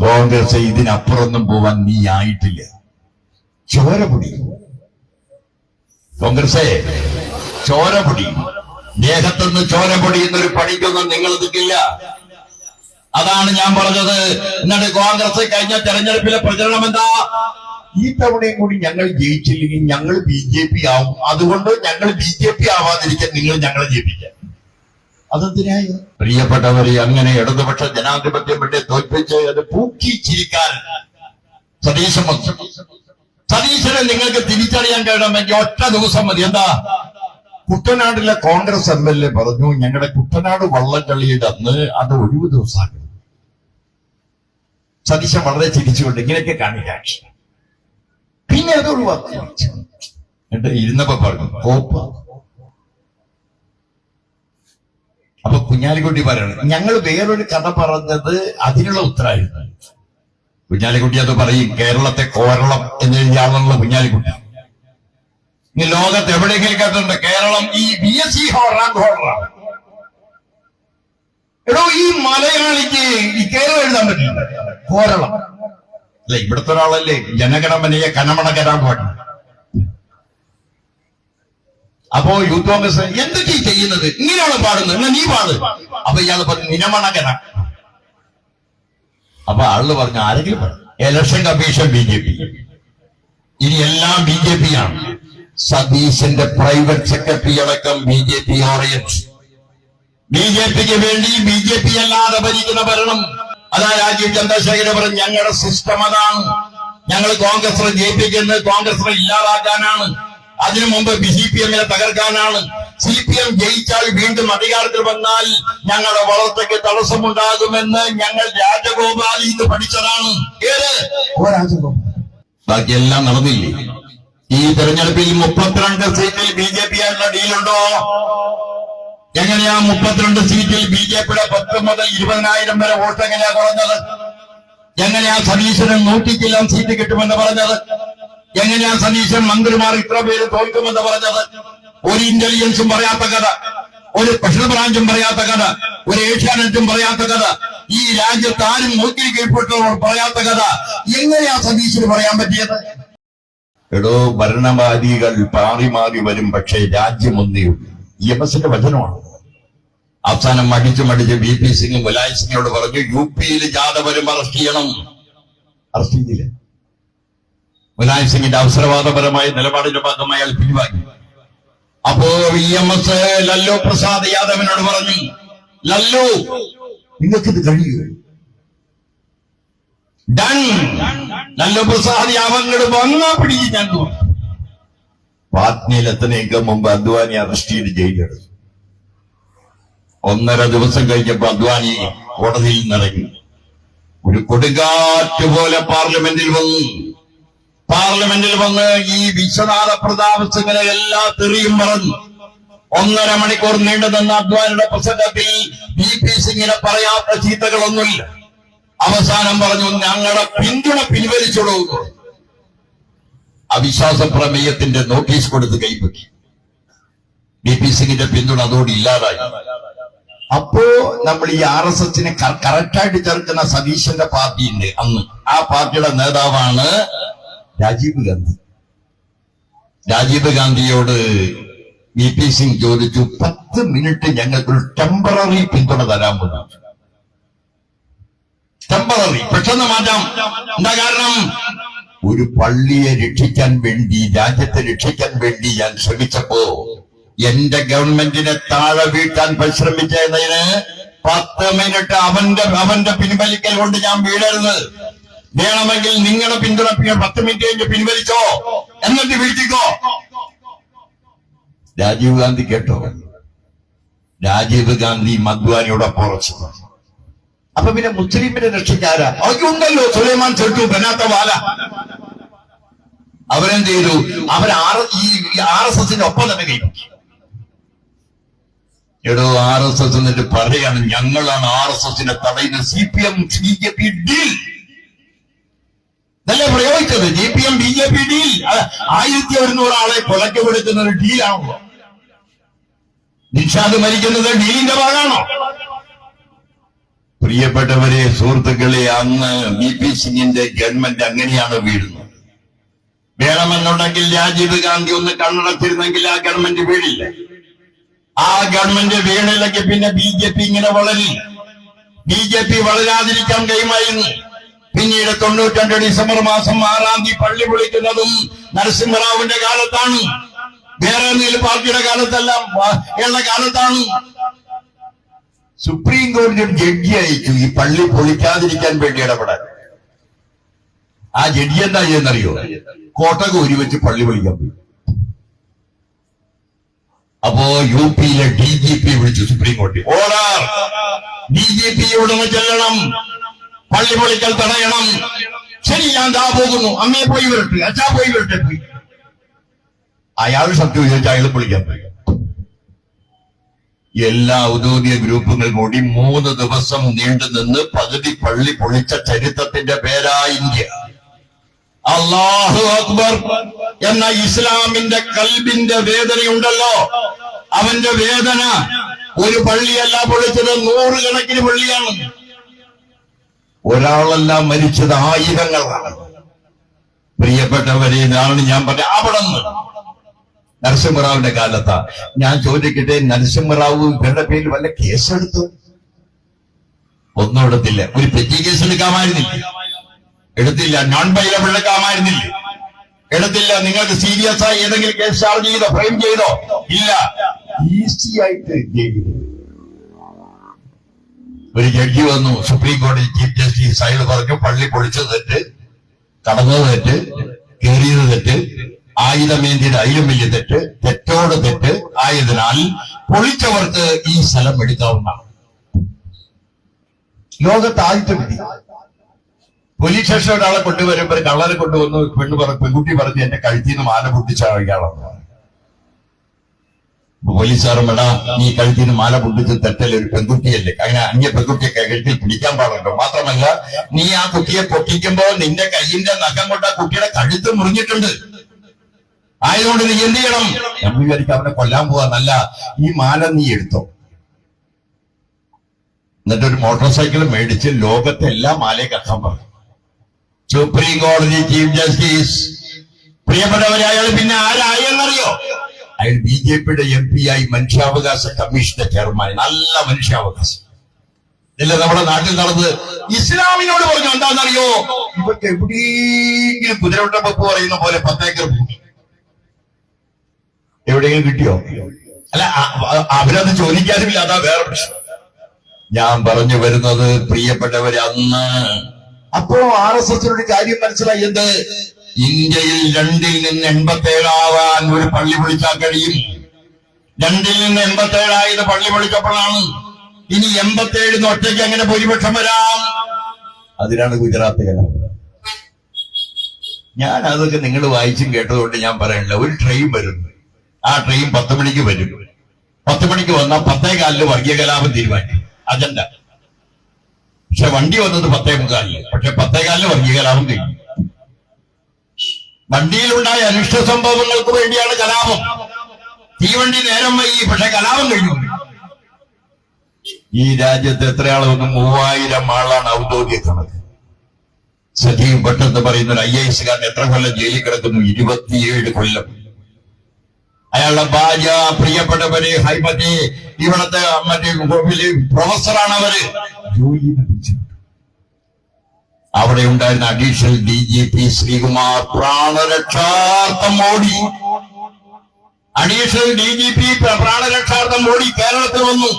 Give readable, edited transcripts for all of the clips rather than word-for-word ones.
കോൺഗ്രസ് ഇതിനപ്പുറമൊന്നും പോവാൻ നീ ആയിട്ടില്ല. ചോരപൊടി കോൺഗ്രസേ, ചോരപൊടി. ദേഹത്തുനിന്ന് ചോരപൊടി എന്നൊരു പണിക്കൊന്നും നിങ്ങൾ നിൽക്കില്ല. അതാണ് ഞാൻ പറഞ്ഞത്. എന്നിട്ട് കോൺഗ്രസ് കഴിഞ്ഞ തെരഞ്ഞെടുപ്പിലെ പ്രചരണം എന്താ? ഈ തവണയും കൂടി ഞങ്ങൾ ജയിച്ചില്ലെങ്കിൽ ഞങ്ങൾ BJP ആവും, അതുകൊണ്ട് ഞങ്ങൾ BJP ആവാതിരിക്കാൻ നിങ്ങൾ ഞങ്ങളെ ജയിപ്പിക്കാൻ. അതെന്തിനായി? പ്രിയപ്പെട്ടവരെ, അങ്ങനെ ഇടതുപക്ഷ ജനാധിപത്യം വേണ്ടി തോൽപ്പിച്ച് അത് പൂക്കി ചിരിക്കാൻ സതീശനെ നിങ്ങൾക്ക് തിരിച്ചറിയാൻ കഴിയണമെങ്കിൽ ഒറ്റ ദിവസം മതി. എന്താ? കുട്ടനാട്ടിലെ കോൺഗ്രസ് MLA പറഞ്ഞു, ഞങ്ങളുടെ കുട്ടനാട് വള്ളംകളിയുടെ അന്ന് അത് ഒഴിവ് ദിവസമാക്കണം. സതീശൻ വളരെ ചിരിച്ചുകൊണ്ട് ഇങ്ങനെയൊക്കെ കാണിക്കാൻ. പിന്നെ അത് ഒഴിവാക്കി. എന്നിട്ട് ഇരുന്നപ്പോ പറഞ്ഞു കോപ്പ. അപ്പൊ കുഞ്ഞാലിക്കുട്ടി പറയണം, ഞങ്ങൾ വേറൊരു കഥ പറഞ്ഞത് അതിനുള്ള ഉത്തരവാദിത്വം. കുഞ്ഞാലിക്കുട്ടി അത് പറയും, കേരളത്തെ കോരളം എന്നെഴുതിയാണെന്നുള്ള കുഞ്ഞാലിക്കുട്ടി. ഈ ലോകത്ത് എവിടെയെങ്കിലും കേട്ടിട്ടുണ്ട് കേരളം ഈ BSc റാങ്ക് ഹോൾഡറാണ്? എടോ, ഈ മലയാളിക്ക് ഈ കേരളം എഴുതാൻ പറ്റില്ല. കോരളം അല്ല, ഇവിടുത്തെ ഒരാളല്ലേ ജനഗണമനയെ കനമണകരാൻ പാടില്ല. അപ്പോ യൂത്ത് കോൺഗ്രസ് എന്തൊക്കെ ചെയ്യുന്നത്? ഇങ്ങനെയാണ് പാടുന്നത്, എന്നാ നീ പാട്. അപ്പൊ ഇയാൾ പറഞ്ഞു നിനമണകര. അപ്പൊ ആള് പറഞ്ഞു ആരെങ്കിലും പറഞ്ഞു. ഇലക്ഷൻ കമ്മീഷൻ BJP, ഇനി എല്ലാം BJP ആണ്. സതീശന്റെ പ്രൈവറ്റ് സെക്രട്ടറി അടക്കം BJP ഓറിയന്റ്. BJPക്ക് വേണ്ടി BJP അല്ലാതെ ഭരിക്കുന്ന ഭരണം. അതാ രാജീവ് ചന്ദ്രശേഖരൻ പറഞ്ഞു, ഞങ്ങളുടെ സിസ്റ്റം അതാണ്. ഞങ്ങൾ കോൺഗ്രസിനെ ജയിപ്പിക്കുന്നത് കോൺഗ്രസിനെ ഇല്ലാതാക്കാനാണ്. അതിനു മുമ്പ് CPM-നെ തകർക്കാനാണ്. CPM ജയിച്ചാൽ വീണ്ടും അധികാരത്തിൽ വന്നാൽ ഞങ്ങളുടെ വളർച്ചയ്ക്ക് തടസ്സമുണ്ടാകുമെന്ന് ഞങ്ങൾ രാജഗോപാലിൽ നിന്ന് പഠിച്ചതാണ്. ഏത് ബാക്കിയെല്ലാം നടന്നില്ലേ? ഈ തെരഞ്ഞെടുപ്പിൽ 32 സീറ്റിൽ BJP-യായിട്ടുള്ള ഡീലുണ്ടോ? എങ്ങനെയാ 32 സീറ്റിൽ BJP-യുടെ 10 മുതൽ 20,000 വരെ വോട്ട് എങ്ങനെയാ കുറഞ്ഞത്? എങ്ങനെയാ സതീശന് 100 സീറ്റ് കിട്ടുമെന്ന് പറഞ്ഞത്? എങ്ങനെയാ സതീശൻ മന്ത്രിമാർ ഇത്ര പേര് തോൽക്കുമെന്ന് പറഞ്ഞത്? ഒരു ഇന്റലിജൻസും പറയാത്ത കഥ, ഒരു സ്പെഷ്യൽ ബ്രാഞ്ചും പറയാത്ത കഥ, ഒരു ഏഷ്യാനെറ്റും പറയാത്ത കഥ, ഈ രാജ്യത്ത് ആരും മൂക്കിൽ കീഴ്പ്പെട്ടവർ പറയാത്ത കഥ എങ്ങനെയാ സതീശന് പറയാൻ പറ്റിയത്? എടോ, ഭരണവാദികൾ മാറി മാറി വരും, പക്ഷേ രാജ്യം ഒന്നേയുള്ളൂ. EMS-ന്റെ വചനമാണ്. അവസാനം മടിച്ച് VP സിംഗ് മുലായം സിംഗിനോട് പറഞ്ഞു, UP-യിൽ ജാഥ വരും, അറസ്റ്റ് ചെയ്യണം. അറസ്റ്റ് ചെയ്തില്ല. മുലായം സിംഗിന്റെ അവസരവാദപരമായ നിലപാടിന്റെ ഭാഗമായി അയാൾ പിൻവാങ്ങി. അപ്പോ EMS ലല്ലു പ്രസാദ് യാദവിനോട് പറഞ്ഞു, ലല്ലു നിങ്ങൾക്കിത് കഴിയൂ? ഡൺ. ലല്ലു പ്രസാദ് യാദവ് വന്നാ പിടിച്ച് ഞാൻ പാറ്റ്നയിൽ എത്തുന്നതിന് മുമ്പ് അദ്വാനി അറസ്റ്റ് ചെയ്ത് ജയിലെടുത്തു. 1.5 ദിവസം കഴിഞ്ഞപ്പോ അദ്വാനി കോടതിയിൽ നിന്നിറങ്ങി. ഒരു കൊടുങ്കാറ്റ് പോലെ പാർലമെന്റിൽ വന്ന് ഈ വിശ്വനാഥ പ്രതാപ് സിംഗിനെ എല്ലാ തെറിയും പറഞ്ഞു. 1.5 മണിക്കൂർ നീണ്ടു നിന്ന അദ്വാനിയുടെ പ്രസംഗത്തിൽ VP സിംഗിനെ പറയാത്ത ചീത്തകളൊന്നുമില്ല. അവസാനം പറഞ്ഞു, ഞങ്ങളുടെ പിന്തുണ പിൻവലിച്ചോളൂ. അവിശ്വാസ പ്രമേയത്തിന്റെ നോട്ടീസ് കൊടുത്ത് കൈപ്പറ്റി. VP സിംഗിന്റെ പിന്തുണ അതോടെ ഇല്ലാതായി. അപ്പോ നമ്മൾ ഈ RSSനെ കറക്റ്റായിട്ട് ചേർക്കുന്ന സതീശന്റെ പാർട്ടിയുണ്ട് അന്ന്. ആ പാർട്ടിയുടെ നേതാവാണ് രാജീവ് ഗാന്ധി. രാജീവ് ഗാന്ധിയോട് VP സിംഗ് ചോദിച്ചു, 10 മിനിറ്റ് ഞങ്ങൾക്കൊരു ടെമ്പററി പിന്തുണ തരാൻ പറ്റും. ടെമ്പററി, പെട്ടെന്ന് മാറ്റാം. എന്താ കാരണം? ഒരു പള്ളിയെ രക്ഷിക്കാൻ വേണ്ടി, രാജ്യത്തെ രക്ഷിക്കാൻ വേണ്ടി ഞാൻ ശ്രമിച്ചപ്പോ എന്റെ ഗവൺമെന്റിനെ താഴെ വീട്ടാൻ പരിശ്രമിച്ചതിന് 10 മിനിറ്റ് അവന്റെ പിൻവലിക്കൽ കൊണ്ട് ഞാൻ വീഴരുത്. വേണമെങ്കിൽ നിങ്ങളെ പിന്തുണ 10 മിനിറ്റ് കഴിഞ്ഞ് പിൻവലിച്ചോ, എന്നിട്ട് വീഴ്ത്തിക്കോ. രാജീവ് ഗാന്ധി കേട്ടോ? രാജീവ് ഗാന്ധി അദ്വാനിയോടൊപ്പം ഉറച്ചു. അപ്പൊ പിന്നെ മുസ്ലിമിനെ രക്ഷിക്കാരാ? അവരുണ്ടല്ലോ, സുലൈമാൻ ചെട്ടു, ബനാത്ത വാല. അവരെന്ത് ചെയ്തു? ഈ RSSന്റെ ഒപ്പം തന്നെ കൈപ്പറ്റി. എടോ, RSS എന്നിട്ട് പറയാണ്, ഞങ്ങളാണ് RSSനെ തടയുന്ന. CPM BJP ഡീൽ ഇതല്ലേ പ്രയോഗിച്ചത്? CPM BJP deal. 1100 ആളെ കൊലക്ക് കൊടുക്കുന്ന ഒരു ഡീലാണല്ലോ. നിഷാദ് മരിക്കുന്നത് ഡീലിന്റെ ഭാഗമാണോ? പ്രിയപ്പെട്ടവരെ, സുഹൃത്തുക്കളെ, അന്ന് VP സിംഗിന്റെ ഗവൺമെന്റ് അങ്ങനെയാണ് വീഴുന്നത്. വേണമെന്നുണ്ടെങ്കിൽ രാജീവ് ഗാന്ധി ഒന്ന് കണ്ണടച്ചിരുന്നെങ്കിൽ ആ ഗവൺമെന്റ് വീഴില്ല. ആ ഗവൺമെന്റ് വീണില്ലെങ്കിൽ പിന്നെ BJP ഇങ്ങനെ വളരില്ല. BJP വളരാതിരിക്കാൻ കഴിയുമായിരുന്നു. പിന്നീട് 92 ഡിസംബർ മാസം 6-ാം തീയതി പള്ളി പൊളിക്കുന്നതും നരസിംഹറാവുവിന്റെ കാലത്താണ്. വേറെ എന്തെങ്കിലും പാർട്ടിയുടെ കാലത്തല്ല, ഉള്ള കാലത്താണ്. സുപ്രീം കോടതി ഒരു ജഡ്ജി അയച്ചു ഈ പള്ളി പൊളിക്കാതിരിക്കാൻ വേണ്ടി ഇടപെടാൻ. ആ ജഡ്ജി എന്താ ചെയ്യുന്നറിയോ? കോട്ടക ഊരി വെച്ച് പള്ളി പൊളിക്കാൻ പോയി. അപ്പോ UP DGP വിളിച്ചു സുപ്രീം കോടതി. ഓർഡർ, DGP ഉടനെ ചെല്ലണം, പള്ളി പൊളിക്കൽ തടയണം. ശരി, ഞാൻ ദാ പോകുന്നു. അമ്മയെ പോയി വരട്ടെ, അച്ഛാ പോയി വരട്ടെ. പോയി അയാൾ സത്യം ചോദിച്ചാൽ അയാൾ പൊളിക്കാൻ പോയി. എല്ലാ ഔദ്യോഗിക ഗ്രൂപ്പുകൾ കൂടി 3 ദിവസം നീണ്ടുനിന്ന് പകുതി പള്ളി പൊളിച്ച ചരിത്രത്തിന്റെ പേരാ ഇന്ത്യ. അല്ലാഹു അക്ബർ എന്ന ഇസ്ലാമിന്റെ കൽബിന്റെ വേദനയുണ്ടല്ലോ, അവന്റെ വേദന ഒരു പള്ളിയല്ല പൊളിച്ചത്, 100 കണക്കിന് പള്ളിയാണ്. ഒരാളല്ല മരിച്ചത്, ആയിരങ്ങളാണ്. പ്രിയപ്പെട്ടവരെ, ഇതാണ് ഞാൻ പറഞ്ഞ അവിടെ നിന്ന് നരസിംഹറാവുവിന്റെ കാലത്താ. ഞാൻ ചോദിക്കട്ടെ, നരസിംഹറാവു ഇവരുടെ പേരിൽ വല്ല കേസെടുത്തു? ഒന്നും എടുത്തില്ല. ഒരു പെറ്റി കേസ് എടുക്കാമായിരുന്നില്ല, എടുത്തില്ല. നോൺ ബൈലബിൾ എടുക്കാമായിരുന്നില്ല, എടുത്തില്ല. നിങ്ങൾക്ക് സീരിയസ് ആയി ഏതെങ്കിലും കേസ് ചാർജ് ചെയ്തോ, ഫ്രെയിം ചെയ്തോ? ഇല്ല. ഈസി ആയിട്ട് ജയിലിൽ. ഒരു ജഡ്ജി വന്നു, സുപ്രീം കോടതി ചീഫ് ജസ്റ്റിസ്. അയാൾ പറഞ്ഞു, പള്ളി പൊളിച്ചത് തെറ്റ്, കടന്നത് തെറ്റ്, കയറിയത് തെറ്റ്, ആയുധമേന്തിയുടെ അതിലും വലിയ തെറ്റ്, തെറ്റോട് തെറ്റ് ആയതിനാൽ പൊളിച്ചവർക്ക് ഈ സ്ഥലം എടുക്കാവുന്നതാണ്. ലോകത്ത് ആദ്യത്തെ വിധി. പോലീസ് സ്റ്റേഷൻ ഒരാളെ കൊണ്ടുവരുമ്പോൾ കള്ളനെ കൊണ്ടുവന്നു, പെൺകുട്ടി പറഞ്ഞ് എന്റെ കഴുത്തിൽ നിന്ന് മാല പൊട്ടിച്ച ഇയാളെന്ന് പറഞ്ഞു. പോലീസുകാരൻ, എടാ, നീ കഴുത്തിൽ നിന്ന് മാല പൊട്ടിച്ച് തെറ്റല്ലേ, ഒരു പെൺകുട്ടിയല്ലേ, അങ്ങനെ അന്യ പെൺകുട്ടിയെ കഴുത്തിൽ പിടിക്കാൻ പാടുണ്ടോ? മാത്രമല്ല, നീ ആ കുട്ടിയെ പൊട്ടിക്കുമ്പോ നിന്റെ കയ്യിന്റെ നഖം കൊണ്ട് ആ കുട്ടിയുടെ കഴുത്ത് മുറിഞ്ഞിട്ടുണ്ട്. ആയതുകൊണ്ട് നീ എന്ത് ചെയ്യണം? ഞാൻ വിചാരിക്കും അവനെ കൊല്ലാൻ പോവാന്നല്ല, ഈ മാല നീ എടുത്തോ. എന്നിട്ടൊരു മോട്ടോർ സൈക്കിൾ മേടിച്ച് ലോകത്തെ എല്ലാ മാലയും കക്കാൻ പറഞ്ഞു. സുപ്രീം കോടതി ചീഫ് ജസ്റ്റിസ്. പ്രിയപ്പെട്ടവരെ, അയാൾ പിന്നെ ആരായെന്നറിയോ? അയാൾ BJPയുടെ MP ആയി, മനുഷ്യാവകാശ കമ്മീഷന്റെ ചെയർമാൻ. നല്ല മനുഷ്യാവകാശം ഇല്ല നമ്മുടെ നാട്ടിൽ നടന്നത്. ഇസ്ലാമിനോട് പറഞ്ഞു എന്താണെന്നറിയോ? ഇവർക്ക് എവിടെയെങ്കിലും കുതിരവട്ടപ്പപ്പ് പറയുന്ന പോലെ 10 ഏക്കർ ഭൂമി എവിടെയെങ്കിലും കിട്ടിയോ? അല്ല, അവരത് ചോദിക്കാനുമില്ല. അതാ വേറെ പ്രശ്നം. ഞാൻ പറഞ്ഞു വരുന്നത്, പ്രിയപ്പെട്ടവരെ, അന്ന് അപ്പോ RSSനോട് കാര്യം മനസ്സിലായി. എന്ത്? ഇന്ത്യയിൽ 2ൽ നിന്ന് 87 ആവാൻ ഒരു പള്ളി പൊളിച്ചാൽ കഴിയും. 2ൽ നിന്ന് 87 ആയത് പള്ളി പൊളിച്ചപ്പോഴാണ്. ഇനി 87 ഒറ്റയ്ക്ക് എങ്ങനെ ഭൂരിപക്ഷം വരാം? അതിനാണ് ഗുജറാത്ത് കലാപം. ഞാൻ അതൊക്കെ നിങ്ങൾ വായിച്ചും കേട്ടതുകൊണ്ട് ഞാൻ പറയണില്ല. ഒരു ട്രെയിൻ വരുന്നു, ആ ട്രെയിൻ 10 മണിക്ക് വരും. 10 മണിക്ക് വന്നാൽ 10:15 വർഗീയ കലാപം തീരുമാനിക്കും, അജണ്ട. പക്ഷെ വണ്ടി വന്നത് 10:45, പക്ഷെ 10:15 വർഗീയ കലാപം കഴിഞ്ഞു. വണ്ടിയിലുണ്ടായ അനിഷ്ട സംഭവങ്ങൾക്ക് വേണ്ടിയാണ് കലാപം. തീവണ്ടി നേരം വൈകി, പക്ഷെ കലാപം കഴിഞ്ഞു. ഈ രാജ്യത്ത് എത്രയാളൊന്ന് 3000 ആളാണ് ഔദ്യോഗിക കണക്ക്. സജീവ് ഭട്ട് എന്ന് പറയുന്ന ഒരു IAS കാരൻ എത്ര കൊല്ലം ജയിലിൽ കിടക്കുന്നു? 27 കൊല്ലം. അയാളുടെ ഭാര്യ, പ്രിയപ്പെട്ടവര്, ഹൈമതി, ഇവിടത്തെ മറ്റേ പ്രൊഫസറാണ്. അവര് ജോലി ലഭിച്ചു. അവിടെ ഉണ്ടായിരുന്ന അഡീഷണൽ DGP ശ്രീകുമാർ പ്രാണരക്ഷാർത്ഥം ഓടി. അഡീഷണൽ DGP പ്രാണരക്ഷാർത്ഥം ഓടി കേരളത്തിൽ വന്നു.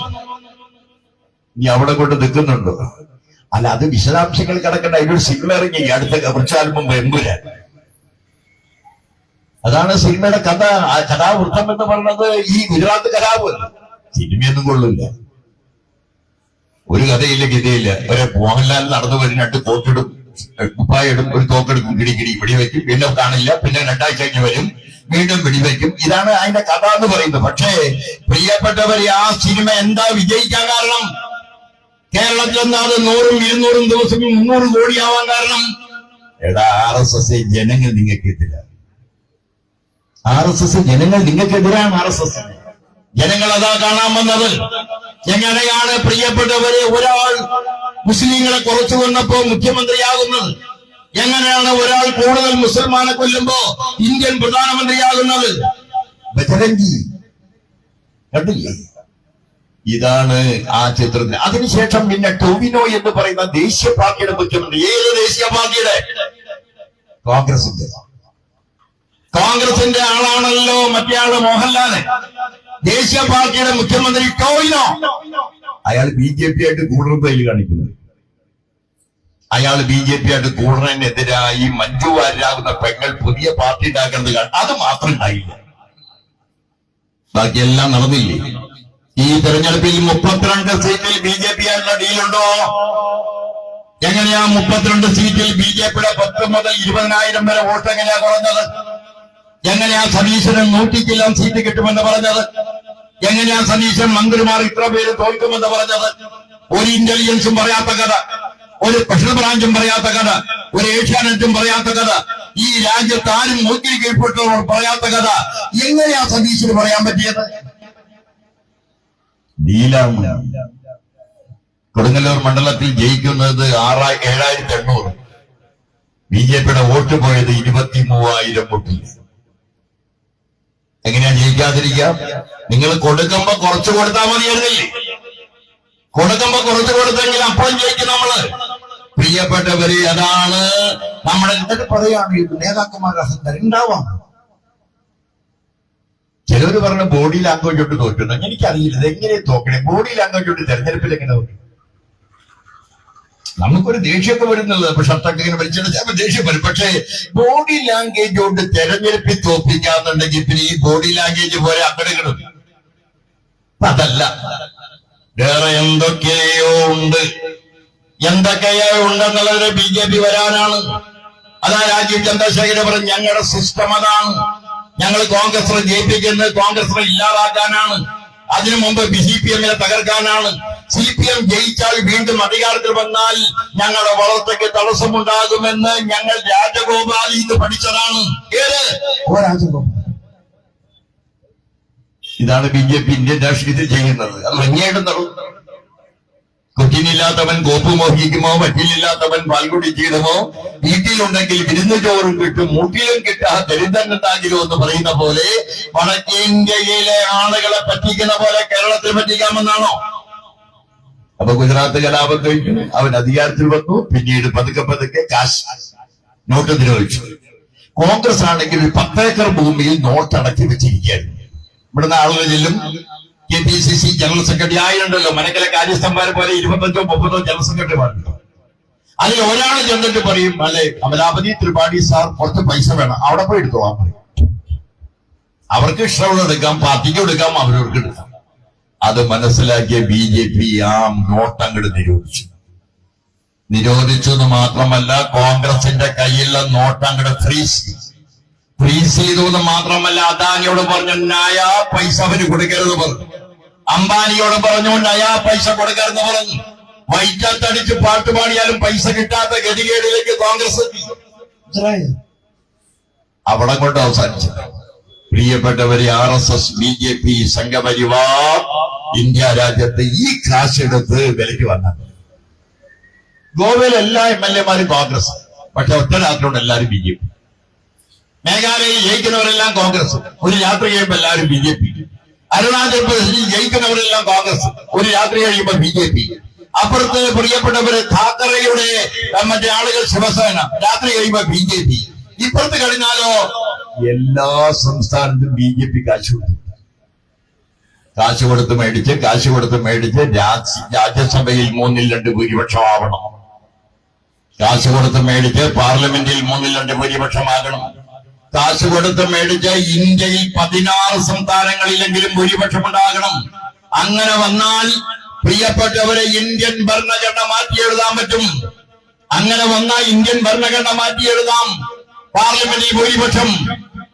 ഇനി അവിടെ കൊണ്ട് നിൽക്കുന്നുണ്ടോ? അല്ല, അത് വിശദാംശങ്ങൾ കിടക്കേണ്ട. അതിനൊരു സിനിമ ഇറങ്ങി അടുത്ത കുറച്ചാലും മുമ്പ്, എമ്പുരാൻ. അതാണ് സിനിമയുടെ കഥ. ആ കഥാവൃത്തം എന്ന് പറയുന്നത് ഈ ഗുജറാത്ത് കലാപ്. സിനിമയൊന്നും കൊള്ളില്ല, ഒരു കഥയില്ല, ഗതിയില്ല. ഒരു മോഹൻലാൽ നടന്നു വരും, 2 കോട്ടിടും, കുപ്പായിടും, ഒരു തോക്കെടുക്കും, കിടിക്കിടി വെടിവെക്കും, പിന്നെ കാണില്ല, പിന്നെ 2 ആഴ്ച കഴിഞ്ഞ് വരും, വീണ്ടും വെടിവെക്കും. ഇതാണ് അതിന്റെ കഥ എന്ന് പറയുന്നത്. പക്ഷേ പ്രിയപ്പെട്ടവരെ, ആ സിനിമ എന്താ വിജയിക്കാൻ കാരണം? കേരളത്തിൽ എന്താ അത് 100ഉം 200ഉം ദിവസം 300 കോടിയാവാൻ കാരണം? എടാ, RSS ജനങ്ങൾ നിങ്ങൾക്കെതിരാ. RSS ജനങ്ങൾ നിങ്ങൾക്കെതിരാണ്. RSS ജനങ്ങൾ അതാ കാണാൻ വന്നത്. എങ്ങനെയാണ് പ്രിയപ്പെട്ടവരെ ഒരാൾ മുസ്ലിങ്ങളെ കുറച്ചു കൊന്നപ്പോ മുഖ്യമന്ത്രിയാകുന്നത്? എങ്ങനെയാണ് ഒരാൾ കൂടുതൽ മുസൽമാനെ കൊല്ലുമ്പോ ഇന്ത്യൻ പ്രധാനമന്ത്രിയാകുന്നത്? ബജരംഗി കണ്ടില്ലേ? ഇതാണ് ആ ചിത്രത്തിൽ. അതിനുശേഷം പിന്നെ ടൊവിനോ എന്ന് പറയുന്ന ദേശീയ പാർട്ടിയുടെ മുഖ്യമന്ത്രി. ഏത് ദേശീയ പാർട്ടിയുടെ? കോൺഗ്രസിന്റെ ആളാണല്ലോ മറ്റേ ആള് മോഹൻലാല്. ദേശീയ പാർട്ടിയുടെ മുഖ്യമന്ത്രി ടൊവിനോ. അയാൾ BJP ആയിട്ട് കൂടുതൽ കാണിക്കുന്നത്. അയാൾ BJP ആയിട്ട് കൂടുന്നതിനെതിരായി മഞ്ജു വാര്യരാകുന്ന പെങ്ങൾ പുതിയ പാർട്ടി ഉണ്ടാക്കുന്നത് അത് മാത്രം ഉണ്ടായില്ല, ബാക്കിയെല്ലാം നടന്നില്ലേ? ഈ തെരഞ്ഞെടുപ്പിൽ 32 സീറ്റിൽ BJP ആയിട്ടുള്ള ഡീലുണ്ടോ? എങ്ങനെയാ 32 സീറ്റിൽ BJPയുടെ 10 മുതൽ 20,000 വരെ വോട്ട് എങ്ങനെയാ കുറഞ്ഞത്? എങ്ങനെയാ സതീശന് 100 സീറ്റ് കിട്ടുമെന്ന് പറഞ്ഞത്? എങ്ങനെയാ സതീശൻ മന്ത്രിമാർ ഇത്ര പേര് തോൽക്കുമെന്ന് പറഞ്ഞത്? ഒരു ഇന്റലിജൻസും പറയാത്ത കഥ, ഒരു സ്പെഷ്യൽ ബ്രാഞ്ചും പറയാത്ത കഥ, ഒരു ഏഷ്യാനെറ്റും പറയാത്ത കഥ, ഈ രാജ്യത്ത് ആരും നോക്കി കീഴ്പ്പെട്ടവർ പറയാത്ത കഥ എങ്ങനെയാ സതീശന് പറയാൻ പറ്റിയത്? കൊടുങ്ങല്ലൂർ മണ്ഡലത്തിൽ ജയിക്കുന്നത് 7,800. BJPയുടെ വോട്ട് പോയത് 23,000 വോട്ടിൽ. എങ്ങനെയാ ജയിക്കാതിരിക്കാം? നിങ്ങൾ കൊടുക്കുമ്പോ കുറച്ച് കൊടുത്താൽ മതിയായിരുന്നില്ലേ? കൊടുക്കുമ്പോ കുറച്ച് കൊടുത്തെങ്കിൽ അപ്പോഴും ജയിക്കും നമ്മള്. പ്രിയപ്പെട്ടവര്, അതാണ് നമ്മുടെ എന്നിട്ട് പറയാണ് നേതാക്കന്മാരുടെ അഹങ്കാരം ഉണ്ടാവാം. ചിലവര് പറഞ്ഞ ബോഡി ലാംഗ്വേജ് കൊണ്ട് തോറ്റുന്നു. എനിക്കറിയില്ല ഇതെങ്ങനെ തോക്കണേ. ബോഡി ലാംഗ്വേജ് കൊണ്ട് തെരഞ്ഞെടുപ്പിൽ എങ്ങനെ തോന്നി? നമുക്കൊരു ദേഷ്യമൊക്കെ വരുന്നത്. അപ്പൊ ഷർട്ടൊക്കെ ഇങ്ങനെ വലിച്ചെടുച്ചാൽ ദേഷ്യം വരും. പക്ഷേ ബോഡി ലാംഗ്വേജ് കൊണ്ട് തെരഞ്ഞെടുപ്പിൽ തോപ്പിക്കാന്നുണ്ടെങ്കിൽ പിന്നെ ഈ ബോഡി ലാംഗ്വേജ് പോലെ അങ്ങനെകളും അതല്ല, വേറെ എന്തൊക്കെയോ ഉണ്ട്. എന്തൊക്കെയോ ഉണ്ടെന്നുള്ളത് BJP വരാനാണ്. അതാ രാജീവ് ചന്ദ്രശേഖരൻ പറഞ്ഞു, ഞങ്ങളുടെ സിസ്റ്റം അതാണ്. ഞങ്ങൾ കോൺഗ്രസിനെ ജയിപ്പിക്കുന്നത് കോൺഗ്രസിനെ ഇല്ലാതാക്കാനാണ്. അതിനു മുമ്പ് CPM-നെ തകർക്കാനാണ്. CPM ജയിച്ചാൽ വീണ്ടും അധികാരത്തിൽ വന്നാൽ ഞങ്ങളുടെ വളർച്ചയ്ക്ക് തടസ്സമുണ്ടാകുമെന്ന് ഞങ്ങൾ രാജഗോപാൽ ഇത് പഠിച്ചതാണ്. ഏത് ഇതാണ് BJP ഇന്ത്യൻ രാഷ്ട്രീയത്തിൽ ചെയ്യുന്നത്. അത് ഭംഗിയായിട്ട് നടന്നു. കൊച്ചിനില്ലാത്തവൻ കോപ്പ് മോഹിക്കുമോ, വക്കീലില്ലാത്തവൻ പാൽക്കുടി ചെയ്തമോ, വീട്ടിലുണ്ടെങ്കിൽ വിരുന്ന് ചോറും കിട്ടും, മൂട്ടിലും കിട്ടാ ദരിദ്രനുണ്ടാകിലോ എന്ന് പറയുന്ന പോലെ വടക്കേന്ത്യയിലെ ആളുകളെ പറ്റിക്കുന്ന പോലെ കേരളത്തിൽ പറ്റിക്കാമെന്നാണോ? അപ്പൊ ഗുജറാത്ത് കലാപം കഴിഞ്ഞു, അവൻ അധികാരത്തിൽ വന്നു. പിന്നീട് പതുക്കെ പതുക്കെ കാശ് നോട്ട് നിരോധിച്ചു. കോൺഗ്രസ് ആണെങ്കിൽ 10 ഏക്കർ ഭൂമിയിൽ നോട്ട് അടക്കി വെച്ചിരിക്കുകയായിരുന്നു. ഇവിടുന്ന് ആളുകൾ ചെല്ലും. KPCC ജനറൽ സെക്രട്ടറി ആയിട്ടുണ്ടല്ലോ, മനക്കലെ കാര്യസ്ഥന്മാരെ പോലെ 25-30 ജനറൽ സെക്രട്ടറിമാരുണ്ട്. അതിൽ ഒരാൾ ചെന്നിട്ട് പറയും, അല്ലെ അമലാപതി ത്രിപാഠി സാർ കുറച്ച് പൈസ വേണം, അവിടെ പോയി എടുത്തോളാൻ പറയും. അവർക്ക് ഇഷ്ടമുള്ള എടുക്കാം, പാർട്ടിക്ക് എടുക്കാം, അവരവർക്ക് എടുക്കാം. അത് മനസ്സിലാക്കിയ BJP ആ നോട്ട് അങ്ങോട്ട് നിരോധിച്ചു എന്ന് മാത്രമല്ല, കോൺഗ്രസിന്റെ കയ്യിലുള്ള നോട്ട് അങ്ങോട്ട് ഫ്രീസ് ചെയ്തു എന്ന് മാത്രമല്ല, അദാനിയോട് പറഞ്ഞു നയാ പൈസ അവന് കൊടുക്കരുത് പറഞ്ഞു. അംബാനിയോട് പറഞ്ഞു നയാ പൈസ കൊടുക്കരുതെന്ന് പറഞ്ഞു. വൈറ്റത്തടിച്ച് പാട്ടുപാടിയാലും പൈസ കിട്ടാത്ത ഗതികേടിലേക്ക് കോൺഗ്രസ് അവിടെ കൊണ്ട് അവസാനിച്ചു. പ്രിയപ്പെട്ടവരെ, RSS, BJP, സംഘപരിവാർ ഇന്ത്യ രാജ്യത്ത് ഈ കാശെടുത്ത് വിലയ്ക്ക് വന്നത്. ഗോവയിൽ എല്ലാ MLA-മാരും കോൺഗ്രസ്, പക്ഷെ ഒറ്റ രാത്രിയോട് എല്ലാവരും BJP. മേഘാലയയിൽ ജയിക്കുന്നവരെല്ലാം കോൺഗ്രസ്, ഒരു രാത്രി കഴിയുമ്പോൾ എല്ലാവരും BJP. അരുണാചൽ പ്രദേശിൽ ജയിക്കുന്നവരെല്ലാം കോൺഗ്രസ്, ഒരു രാത്രി കഴിയുമ്പോൾ BJP. അപ്പുറത്ത് പ്രിയപ്പെട്ടവര് ഠാക്കറയുടെ മറ്റേ ആളുകൾ ശിവസേന, രാത്രി കഴിയുമ്പോൾ BJP. ഇപ്പുറത്ത് കഴിഞ്ഞാലോ എല്ലാ സംസ്ഥാനത്തും BJP കാശ് കൊടുത്ത് മേടിച്ച് രാജ്യസഭയിൽ 3-2 ഭൂരിപക്ഷം ആവണം. കാശ് കൊടുത്ത് മേടിച്ച് പാർലമെന്റിൽ 3-2 ഭൂരിപക്ഷമാകണം. കാശ് കൊടുത്ത് മേടിച്ച് ഇന്ത്യയിൽ 16 സംസ്ഥാനങ്ങളിലെങ്കിലും ഭൂരിപക്ഷം ഉണ്ടാകണം. അങ്ങനെ വന്നാൽ പ്രിയപ്പെട്ടവരെ ഇന്ത്യൻ ഭരണഘടന മാറ്റി എഴുതാൻ പറ്റും. അങ്ങനെ വന്നാൽ ഇന്ത്യൻ ഭരണഘടന മാറ്റി എഴുതാം. പാർലമെന്റിൽ ഭൂരിപക്ഷം,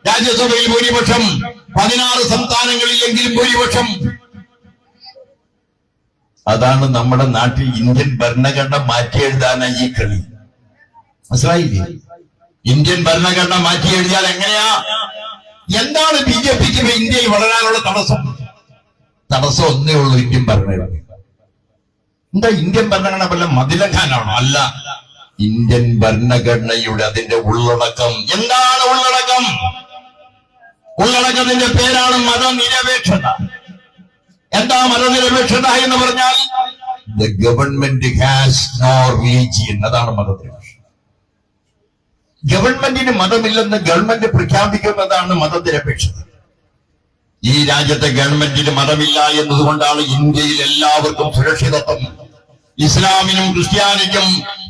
രാജ്യസഭയിൽ ഭൂരിപക്ഷം, 16 സംസ്ഥാനങ്ങളിലെങ്കിലും ഭൂരിപക്ഷം. അതാണ് നമ്മുടെ നാട്ടിൽ ഇന്ത്യൻ ഭരണഘടന മാറ്റി എഴുതാനായി ഈ കളി. മനസ്സിലായില്ലേ? ഇന്ത്യൻ ഭരണഘടന മാറ്റി എഴുതിയാൽ എങ്ങനെയാ? എന്താണ് BJPക്ക് ഇന്ത്യയിൽ വളരാനുള്ള തടസ്സം? ഒന്നേ ഉള്ളൂ, ഇന്ത്യൻ ഭരണഘടന. എന്താ ഇന്ത്യൻ ഭരണഘടന വല്ല മതിലഖാനാണോ? അല്ല, ഇന്ത്യൻ ഭരണഘടനയുടെ അതിന്റെ ഉള്ളടക്കം എന്താണ്? ഉള്ളടക്കത്തിന്റെ പേരാണ് മതനിരപേക്ഷത. എന്താ മതനിരപേക്ഷത എന്ന് പറഞ്ഞാൽ? The government has no religion. അതാണ് മതനിരപേക്ഷത. ഗവൺമെന്റിന് മതമില്ലെന്ന് ഗവൺമെന്റ് പ്രഖ്യാപിക്കുന്നതാണ് മതനിരപേക്ഷത. ഈ രാജ്യത്തെ ഗവൺമെന്റിന് മതമില്ല എന്നതുകൊണ്ടാണ് ഇന്ത്യയിൽ എല്ലാവർക്കും സുരക്ഷിതത്വം. ഇസ്ലാമിനും ക്രിസ്ത്യാനിക്കും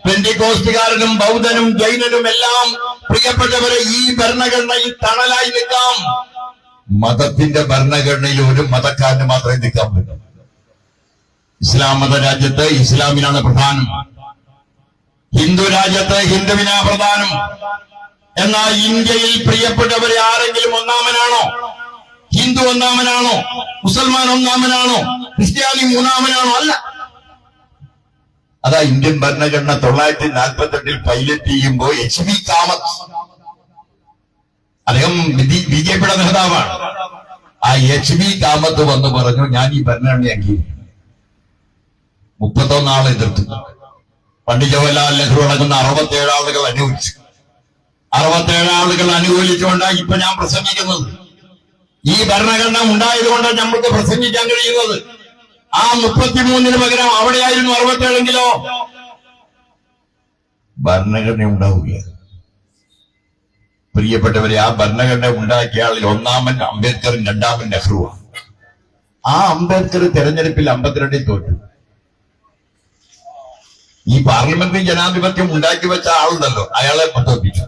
പെന്തിക്കോസ്തുകാരനും ബൗദ്ധനും ജൈനനും എല്ലാം പ്രിയപ്പെട്ടവരെ ഈ ഭരണഘടനയിൽ തണലായി നിൽക്കാം. മതത്തിന്റെ ഭരണഘടനയിൽ ഒരു മതക്കാരന് മാത്രമേ നിൽക്കാൻ പറ്റൂ. ഇസ്ലാം മത രാജ്യത്ത് ഇസ്ലാമിനാണ് പ്രധാനം, ഹിന്ദു രാജ്യത്ത് ഹിന്ദുവിനാ പ്രധാനം. എന്നാൽ ഇന്ത്യയിൽ പ്രിയപ്പെട്ടവരെ ആരെങ്കിലും ഒന്നാമനാണോ? ഹിന്ദു ഒന്നാമനാണോ? മുസൽമാൻ ഒന്നാമനാണോ? ക്രിസ്ത്യാനി മൂന്നാമനാണോ? അല്ല. അതാ ഇന്ത്യൻ ഭരണഘടന 1948 പൈലറ്റ് ചെയ്യുമ്പോൾ HB കാമത്ത്, അദ്ദേഹം BJPയുടെ നേതാവാണ്. ആ HB കാമത്ത് വന്ന് പറഞ്ഞു, ഞാൻ ഈ ഭരണഘടന അംഗീകരിക്കും. 31 ആളെ എതിർത്തു. പണ്ഡിറ്റ് ജവഹർലാൽ നെഹ്റു അടങ്ങുന്ന 67 ആളുകൾ അനുകൂലിച്ചു. 67 ആളുകൾ അനുകൂലിച്ചുകൊണ്ടാണ് ഇപ്പൊ ഞാൻ പ്രസംഗിക്കുന്നത്. ഈ ഭരണഘടന ഉണ്ടായതുകൊണ്ട് നമുക്ക് പ്രസംഗിക്കാൻ കഴിയുന്നത്. ആ 33 പകരം അവിടെയായിരുന്നു 67എങ്കിലോ ഭരണഘടന ഉണ്ടാവുക. പ്രിയപ്പെട്ടവരെ, ആ ഭരണഘടന ഉണ്ടാക്കിയ ആളിൽ ഒന്നാമൻ അംബേദ്കറും രണ്ടാമൻ നെഹ്റുവാണ്. ആ അംബേദ്കർ തെരഞ്ഞെടുപ്പിൽ 52 തോറ്റു. ഈ പാർലമെന്ററി ജനാധിപത്യം ഉണ്ടാക്കി വെച്ച ആളുണ്ടല്ലോ, അയാളെ തോൽപ്പിച്ചു.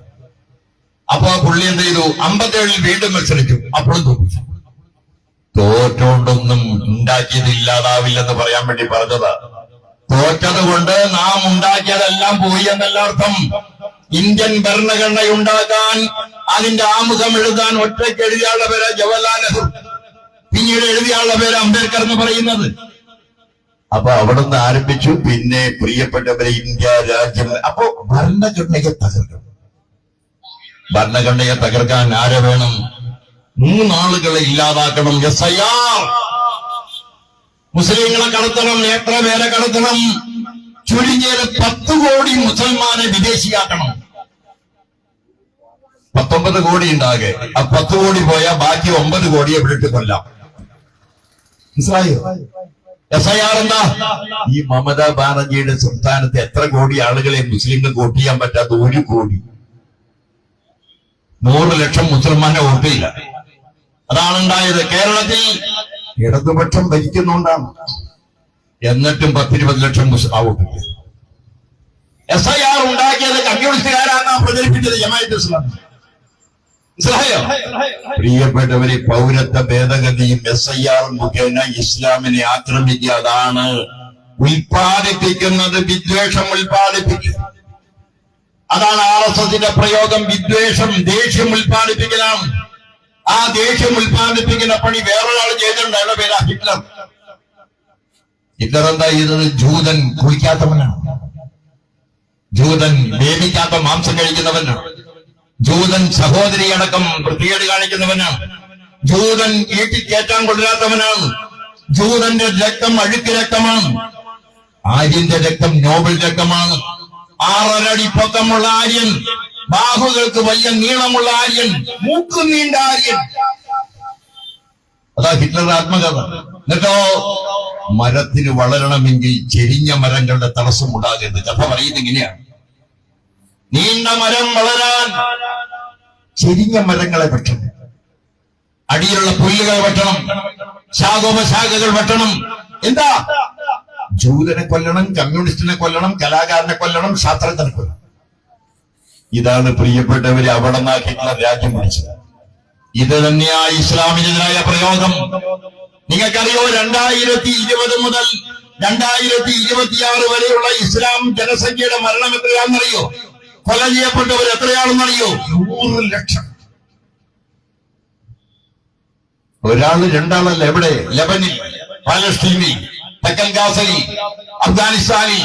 അപ്പൊ പുള്ളി എന്ത് ചെയ്തു? 57 വീണ്ടും മത്സരിച്ചു, അപ്പോഴും തോൽപ്പിച്ചു. തോറ്റോണ്ടൊന്നും ഉണ്ടാക്കിയത് ഇല്ലാതാവില്ലെന്ന് പറയാൻ വേണ്ടി പറഞ്ഞത്. തോറ്റത് കൊണ്ട് നാം ഉണ്ടാക്കിയതെല്ലാം പോയി എന്നല്ല അർത്ഥം. ഇന്ത്യൻ ഭരണഘടന ഉണ്ടാക്കാൻ അതിന്റെ ആമുഖം എഴുതാൻ ഒറ്റയ്ക്ക് എഴുതിയാളുടെ പേര് ജവഹർലാൽ നെഹ്റു, പിന്നീട് എഴുതിയാളുടെ പേര് അംബേദ്കർ എന്ന് പറയുന്നത്. അപ്പൊ അവിടെ നിന്ന് ആരംഭിച്ചു. പിന്നെ പ്രിയപ്പെട്ടവരെ, ഇന്ത്യ രാജ്യം അപ്പോ ഭരണഘടനയെ തകർക്കണം. ഭരണഘടനയെ തകർക്കാൻ ആരെ വേണം? 3 ആളുകളെ ഇല്ലാതാക്കണം. SIR. മുസ്ലിങ്ങളെ കടത്തണം. എത്ര പേരെ കടത്തണം? ചുരുങ്ങിയത് 10 കോടി മുസൽമാനെ വിദേശിയാക്കണം. 19 കോടി ഉണ്ടാകെ. ആ 10 കോടി പോയാൽ ബാക്കി 9 കോടിയെ വിളിട്ട് കൊല്ലാം. മനസ്സിലായോ? SIR എന്താ? ഈ മമതാ ബാനർജിയുടെ സംസ്ഥാനത്ത് എത്ര കോടി ആളുകളെ മുസ്ലിങ്ങൾക്ക് വോട്ട് ചെയ്യാൻ പറ്റാത്ത? 1 കോടി. 100 ലക്ഷം മുസൽമാനെ വോട്ടില്ല. അതാണ് ഉണ്ടായത്. കേരളത്തിൽ ഇടതുപക്ഷം ഭരിക്കുന്നുണ്ടാണ്, എന്നിട്ടും 10-20 ലക്ഷം മുസ്ലിം വോട്ടില്ല. SIR ഉണ്ടാക്കിയത് കമ്മ്യൂണിസ്റ്റുകാരാണ് പ്രചരിപ്പിച്ചത്, ജമാഅത്ത് ഇസ്ലാമി. മനസ്സിലായോ? പ്രിയപ്പെട്ടവരെ, പൗരത്വ ഭേദഗതിയും SIR മുഖേന ഇസ്ലാമിനെ ആക്രമിക്കുക. അതാണ് ഉൽപ്പാദിപ്പിക്കുന്നത്, വിദ്വേഷം ഉൽപ്പാദിപ്പിക്കുക. അതാണ് RSSന്റെ പ്രയോഗം. വിദ്വേഷം, ദേഷ്യം ഉൽപ്പാദിപ്പിക്കലാണ്. ആ ദേഷ്യം ഉൽപ്പാദിപ്പിക്കുന്ന പണി വേറൊരാൾ ചെയ്തിട്ടുണ്ട്. അയാളുടെ പേരാ ഹിറ്റ്ലർ. ഹിറ്റ്ലർ എന്താ ചെയ്തത്? ജൂതൻ കുളിക്കാത്തവനാണ്, ജൂതൻ വേവിക്കാത്ത മാംസം കഴിക്കുന്നവനാണ്, ജൂതൻ സഹോദരിയടക്കം വൃത്തികേട് കാണിക്കുന്നവനാണ്, ജൂതൻ വീട്ടിൽ കയറ്റാൻ കൊള്ളാത്തവനാണ്, ജൂതന്റെ രക്തം അഴുക്ക് രക്തമാണ്, ആര്യന്റെ രക്തം നോബൽ രക്തമാണ്. 6.5 അടി പൊക്കമുള്ള ആര്യൻ, ബാഹുകൾക്ക് വലിയ നീളമുള്ള ആര്യൻ, മൂക്ക് നീണ്ട ആര്യൻ. അതാ ഹിറ്റ്ലറുടെ ആത്മകഥ. എന്നിട്ടോ മരത്തിന് വളരണമെങ്കിൽ ചെരിഞ്ഞ മരങ്ങളുടെ തടസ്സം ഉണ്ടാകരുത്. കഥ പറയുന്നത് ഇങ്ങനെയാണ്. നീണ്ട മരം വളരാൻ ചെരിഞ്ഞ മരങ്ങളെ വെട്ടണം, അടിയിലുള്ള പുല്ലുകൾ വെട്ടണം, ശാഖോപശാഖകൾ വെട്ടണം. എന്താ? ജൂതനെ കൊല്ലണം, കമ്മ്യൂണിസ്റ്റിനെ കൊല്ലണം, കലാകാരനെ കൊല്ലണം, ശാസ്ത്രജ്ഞനെ കൊല്ലണം. ഇതാണ് പ്രിയപ്പെട്ടവര് അവിടെ നിന്നാക്കിയിട്ടുള്ള രാജ്യം പിടിച്ചത്. ഇത് തന്നെയാ ഇസ്ലാമിനെതിരായ പ്രയോഗം. നിങ്ങൾക്കറിയോ, 2020 മുതൽ 2026 വരെയുള്ള ഇസ്ലാം ജനസംഖ്യയുടെ മരണം എത്രയാണെന്നറിയോ? കൊല ചെയ്യപ്പെട്ടവർ എത്രയാണെന്നറിയോ? 100 ലക്ഷം. ഒരാള് രണ്ടാളല്ല. എവിടെ? ലെബനിൽ, പാലസ്തീനിൽ, തെക്കൻ ഗാസയിൽ, അഫ്ഗാനിസ്ഥാനിൽ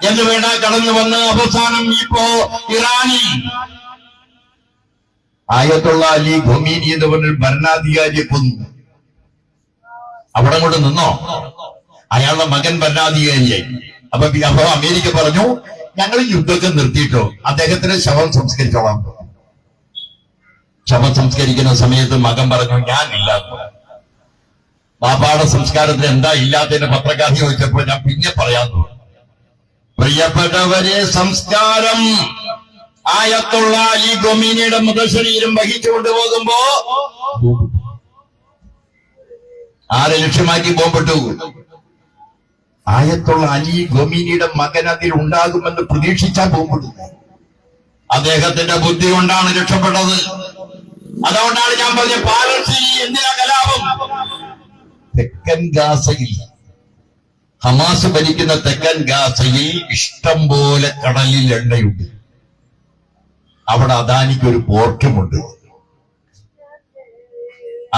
എന്ന് വേണ്ട കടന്നു വന്ന് അവസാനം ഇപ്പോ ഇറാനിൽ ആയത്തുള്ള അലി ഖൊമീനി എന്ന് പറഞ്ഞൊരു ഭരണാധികാരിയെ കൊന്നു. അവിടെ കൊണ്ട് നിന്നോ? അയാളുടെ മകൻ ഭരണാധികാരിയായി. അപ്പൊ അമേരിക്ക പറഞ്ഞു ഞങ്ങൾ യുദ്ധമൊക്കെ നിർത്തിയിട്ടോ, അദ്ദേഹത്തിന് ശവം സംസ്കരിച്ചോളാം. ശവം സംസ്കരിക്കുന്ന സമയത്ത് മകൻ പറഞ്ഞു ഞാൻ ഇല്ലാത്ത. ബാപ്പാടെ സംസ്കാരത്തിന് എന്താ ഇല്ലാത്തതിന്റെ പത്രക്കാരി ചോദിച്ചപ്പോ ഞാൻ പിന്നെ പറയാൻ തോന്നി. പ്രിയപ്പെട്ടവരെ, സംസ്കാരം ആയത്തുള്ള അലി ഖൊമീനിയുടെ മൃതശരീരം വഹിച്ചുകൊണ്ട് പോകുമ്പോ ആരെ ലക്ഷ്യമാക്കി ബോംബിട്ടു? ആയത്തുള്ള അലി ഖൊമീനിയുടെ മകൻ അതിൽ ഉണ്ടാകുമെന്ന് പ്രതീക്ഷിച്ചാൽ ബോംബിട്ടു. അദ്ദേഹത്തിന്റെ ബുദ്ധി കൊണ്ടാണ് രക്ഷപ്പെട്ടത്. അതുകൊണ്ടാണ് ഞാൻ പറഞ്ഞ പാലസ്തീനി എന്തിനാ കലാപം? തെക്കൻ ഗാസയിൽ, ഹമാസ് ഭരിക്കുന്ന തെക്കൻ ഗാസയിൽ ഇഷ്ടം പോലെ കടലിൽ എണ്ണയുണ്ട്. അവിടെ അദാനിക്കൊരു പോർട്ടുമുണ്ട്.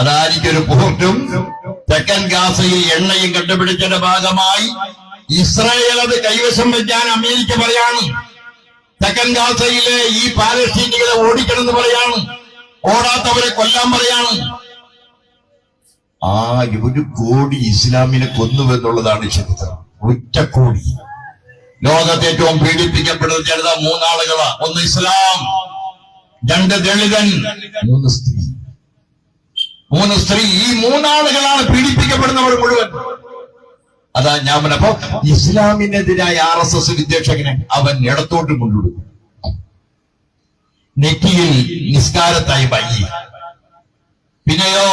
അദാനിക്കൊരു പോർട്ടും തെക്കൻ ഗാസയിൽ എണ്ണയും കണ്ടുപിടിച്ചതിന്റെ ഭാഗമായി ഇസ്രായേൽ അത് കൈവശം വെക്കാൻ അമേരിക്ക പറയാണ്. തെക്കൻ ഗാസയിലെ ഈ പാലസ്തീനികളെ ഓടിക്കണമെന്ന് പറയാണ്. ഓടാത്തവരെ കൊല്ലാൻ പറയാണ്. 1 കോടി ഇസ്ലാമിനെ കൊന്നുവെന്നുള്ളതാണ് ചരിത്രം. 1 കോടി. ലോകത്തെ ഏറ്റവും പീഡിപ്പിക്കപ്പെടുന്ന ജനത 3 ആളുകളാ. 1 ഇസ്ലാം, 2 ദളിതൻ, 3 സ്ത്രീ. 3 സ്ത്രീ. ഈ 3 ആളുകളാണ് പീഡിപ്പിക്കപ്പെടുന്നവർ മുഴുവൻ. അതാ ഞാൻ പറഞ്ഞപ്പോ ഇസ്ലാമിനെതിരായ RSS വിദ്വേഷകനെ അവൻ ഇടത്തോട്ട് കൊണ്ടുവിടും. നെറ്റിയിൽ നിസ്കാരത്തായി വയ്യ, പിന്നെയോ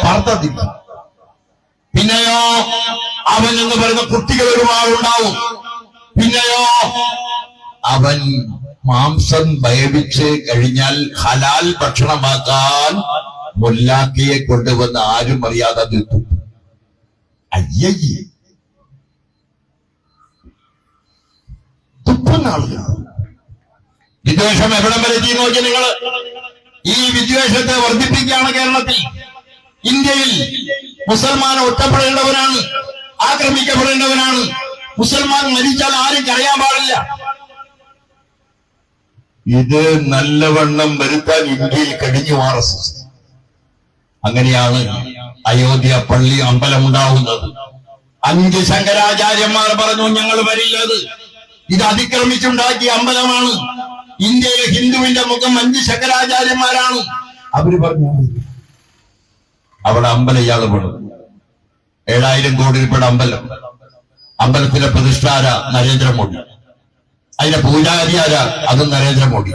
പർദ്ദ, പിന്നെയോ അവൻ എന്ന് പറയുന്ന കുട്ടികൾ ഒരുപാടുണ്ടാവും, പിന്നെയോ അവൻ മാംസം വേവിച്ച് കഴിഞ്ഞാൽ ഹലാൽ ഭക്ഷണമാക്കാൻ മുല്ലാക്കിയെ കൊണ്ടുവന്ന് ആരും അറിയാതെ നിൽക്കും. അയ്യയ്യ, തുപ്പുന്ന ആളുകൾ. വിദ്വേഷം എവിടം വരെ എത്തി നോക്കി നിങ്ങൾ. ഈ വിദ്വേഷത്തെ വർദ്ധിപ്പിക്കുകയാണ് കേരളത്തിൽ. ഇന്ത്യയിൽ മുസൽമാൻ ഒറ്റപ്പെടേണ്ടവനാണ്, ആക്രമിക്കപ്പെടേണ്ടവനാണ്. മുസൽമാൻ മരിച്ചാൽ ആരും കരയാൻ പാടില്ല. ഇത് നല്ലവണ്ണം വരുത്താൻ ഇന്ത്യയിൽ കഴിഞ്ഞു RSS. അങ്ങനെയാണ് അയോധ്യ പള്ളി അമ്പലം ഉണ്ടാവുന്നത്. 5 ശങ്കരാചാര്യന്മാർ പറഞ്ഞു ഞങ്ങൾ വരില്ലത്, ഇത് അതിക്രമിച്ചുണ്ടാക്കിയ അമ്പലമാണ്. ഇന്ത്യയിലെ ഹിന്ദുവിന്റെ മുഖം 5 ശങ്കരാചാര്യന്മാരാണ്. അവര് പറഞ്ഞു അവിടെ അമ്പലം ഇയാള് പെടും. 7000 കോടി രൂപയുടെ അമ്പലം. അമ്പലത്തിലെ പ്രതിഷ്ഠാര നരേന്ദ്രമോദി, അതിന്റെ പൂജാരിയാര അതും നരേന്ദ്രമോദി.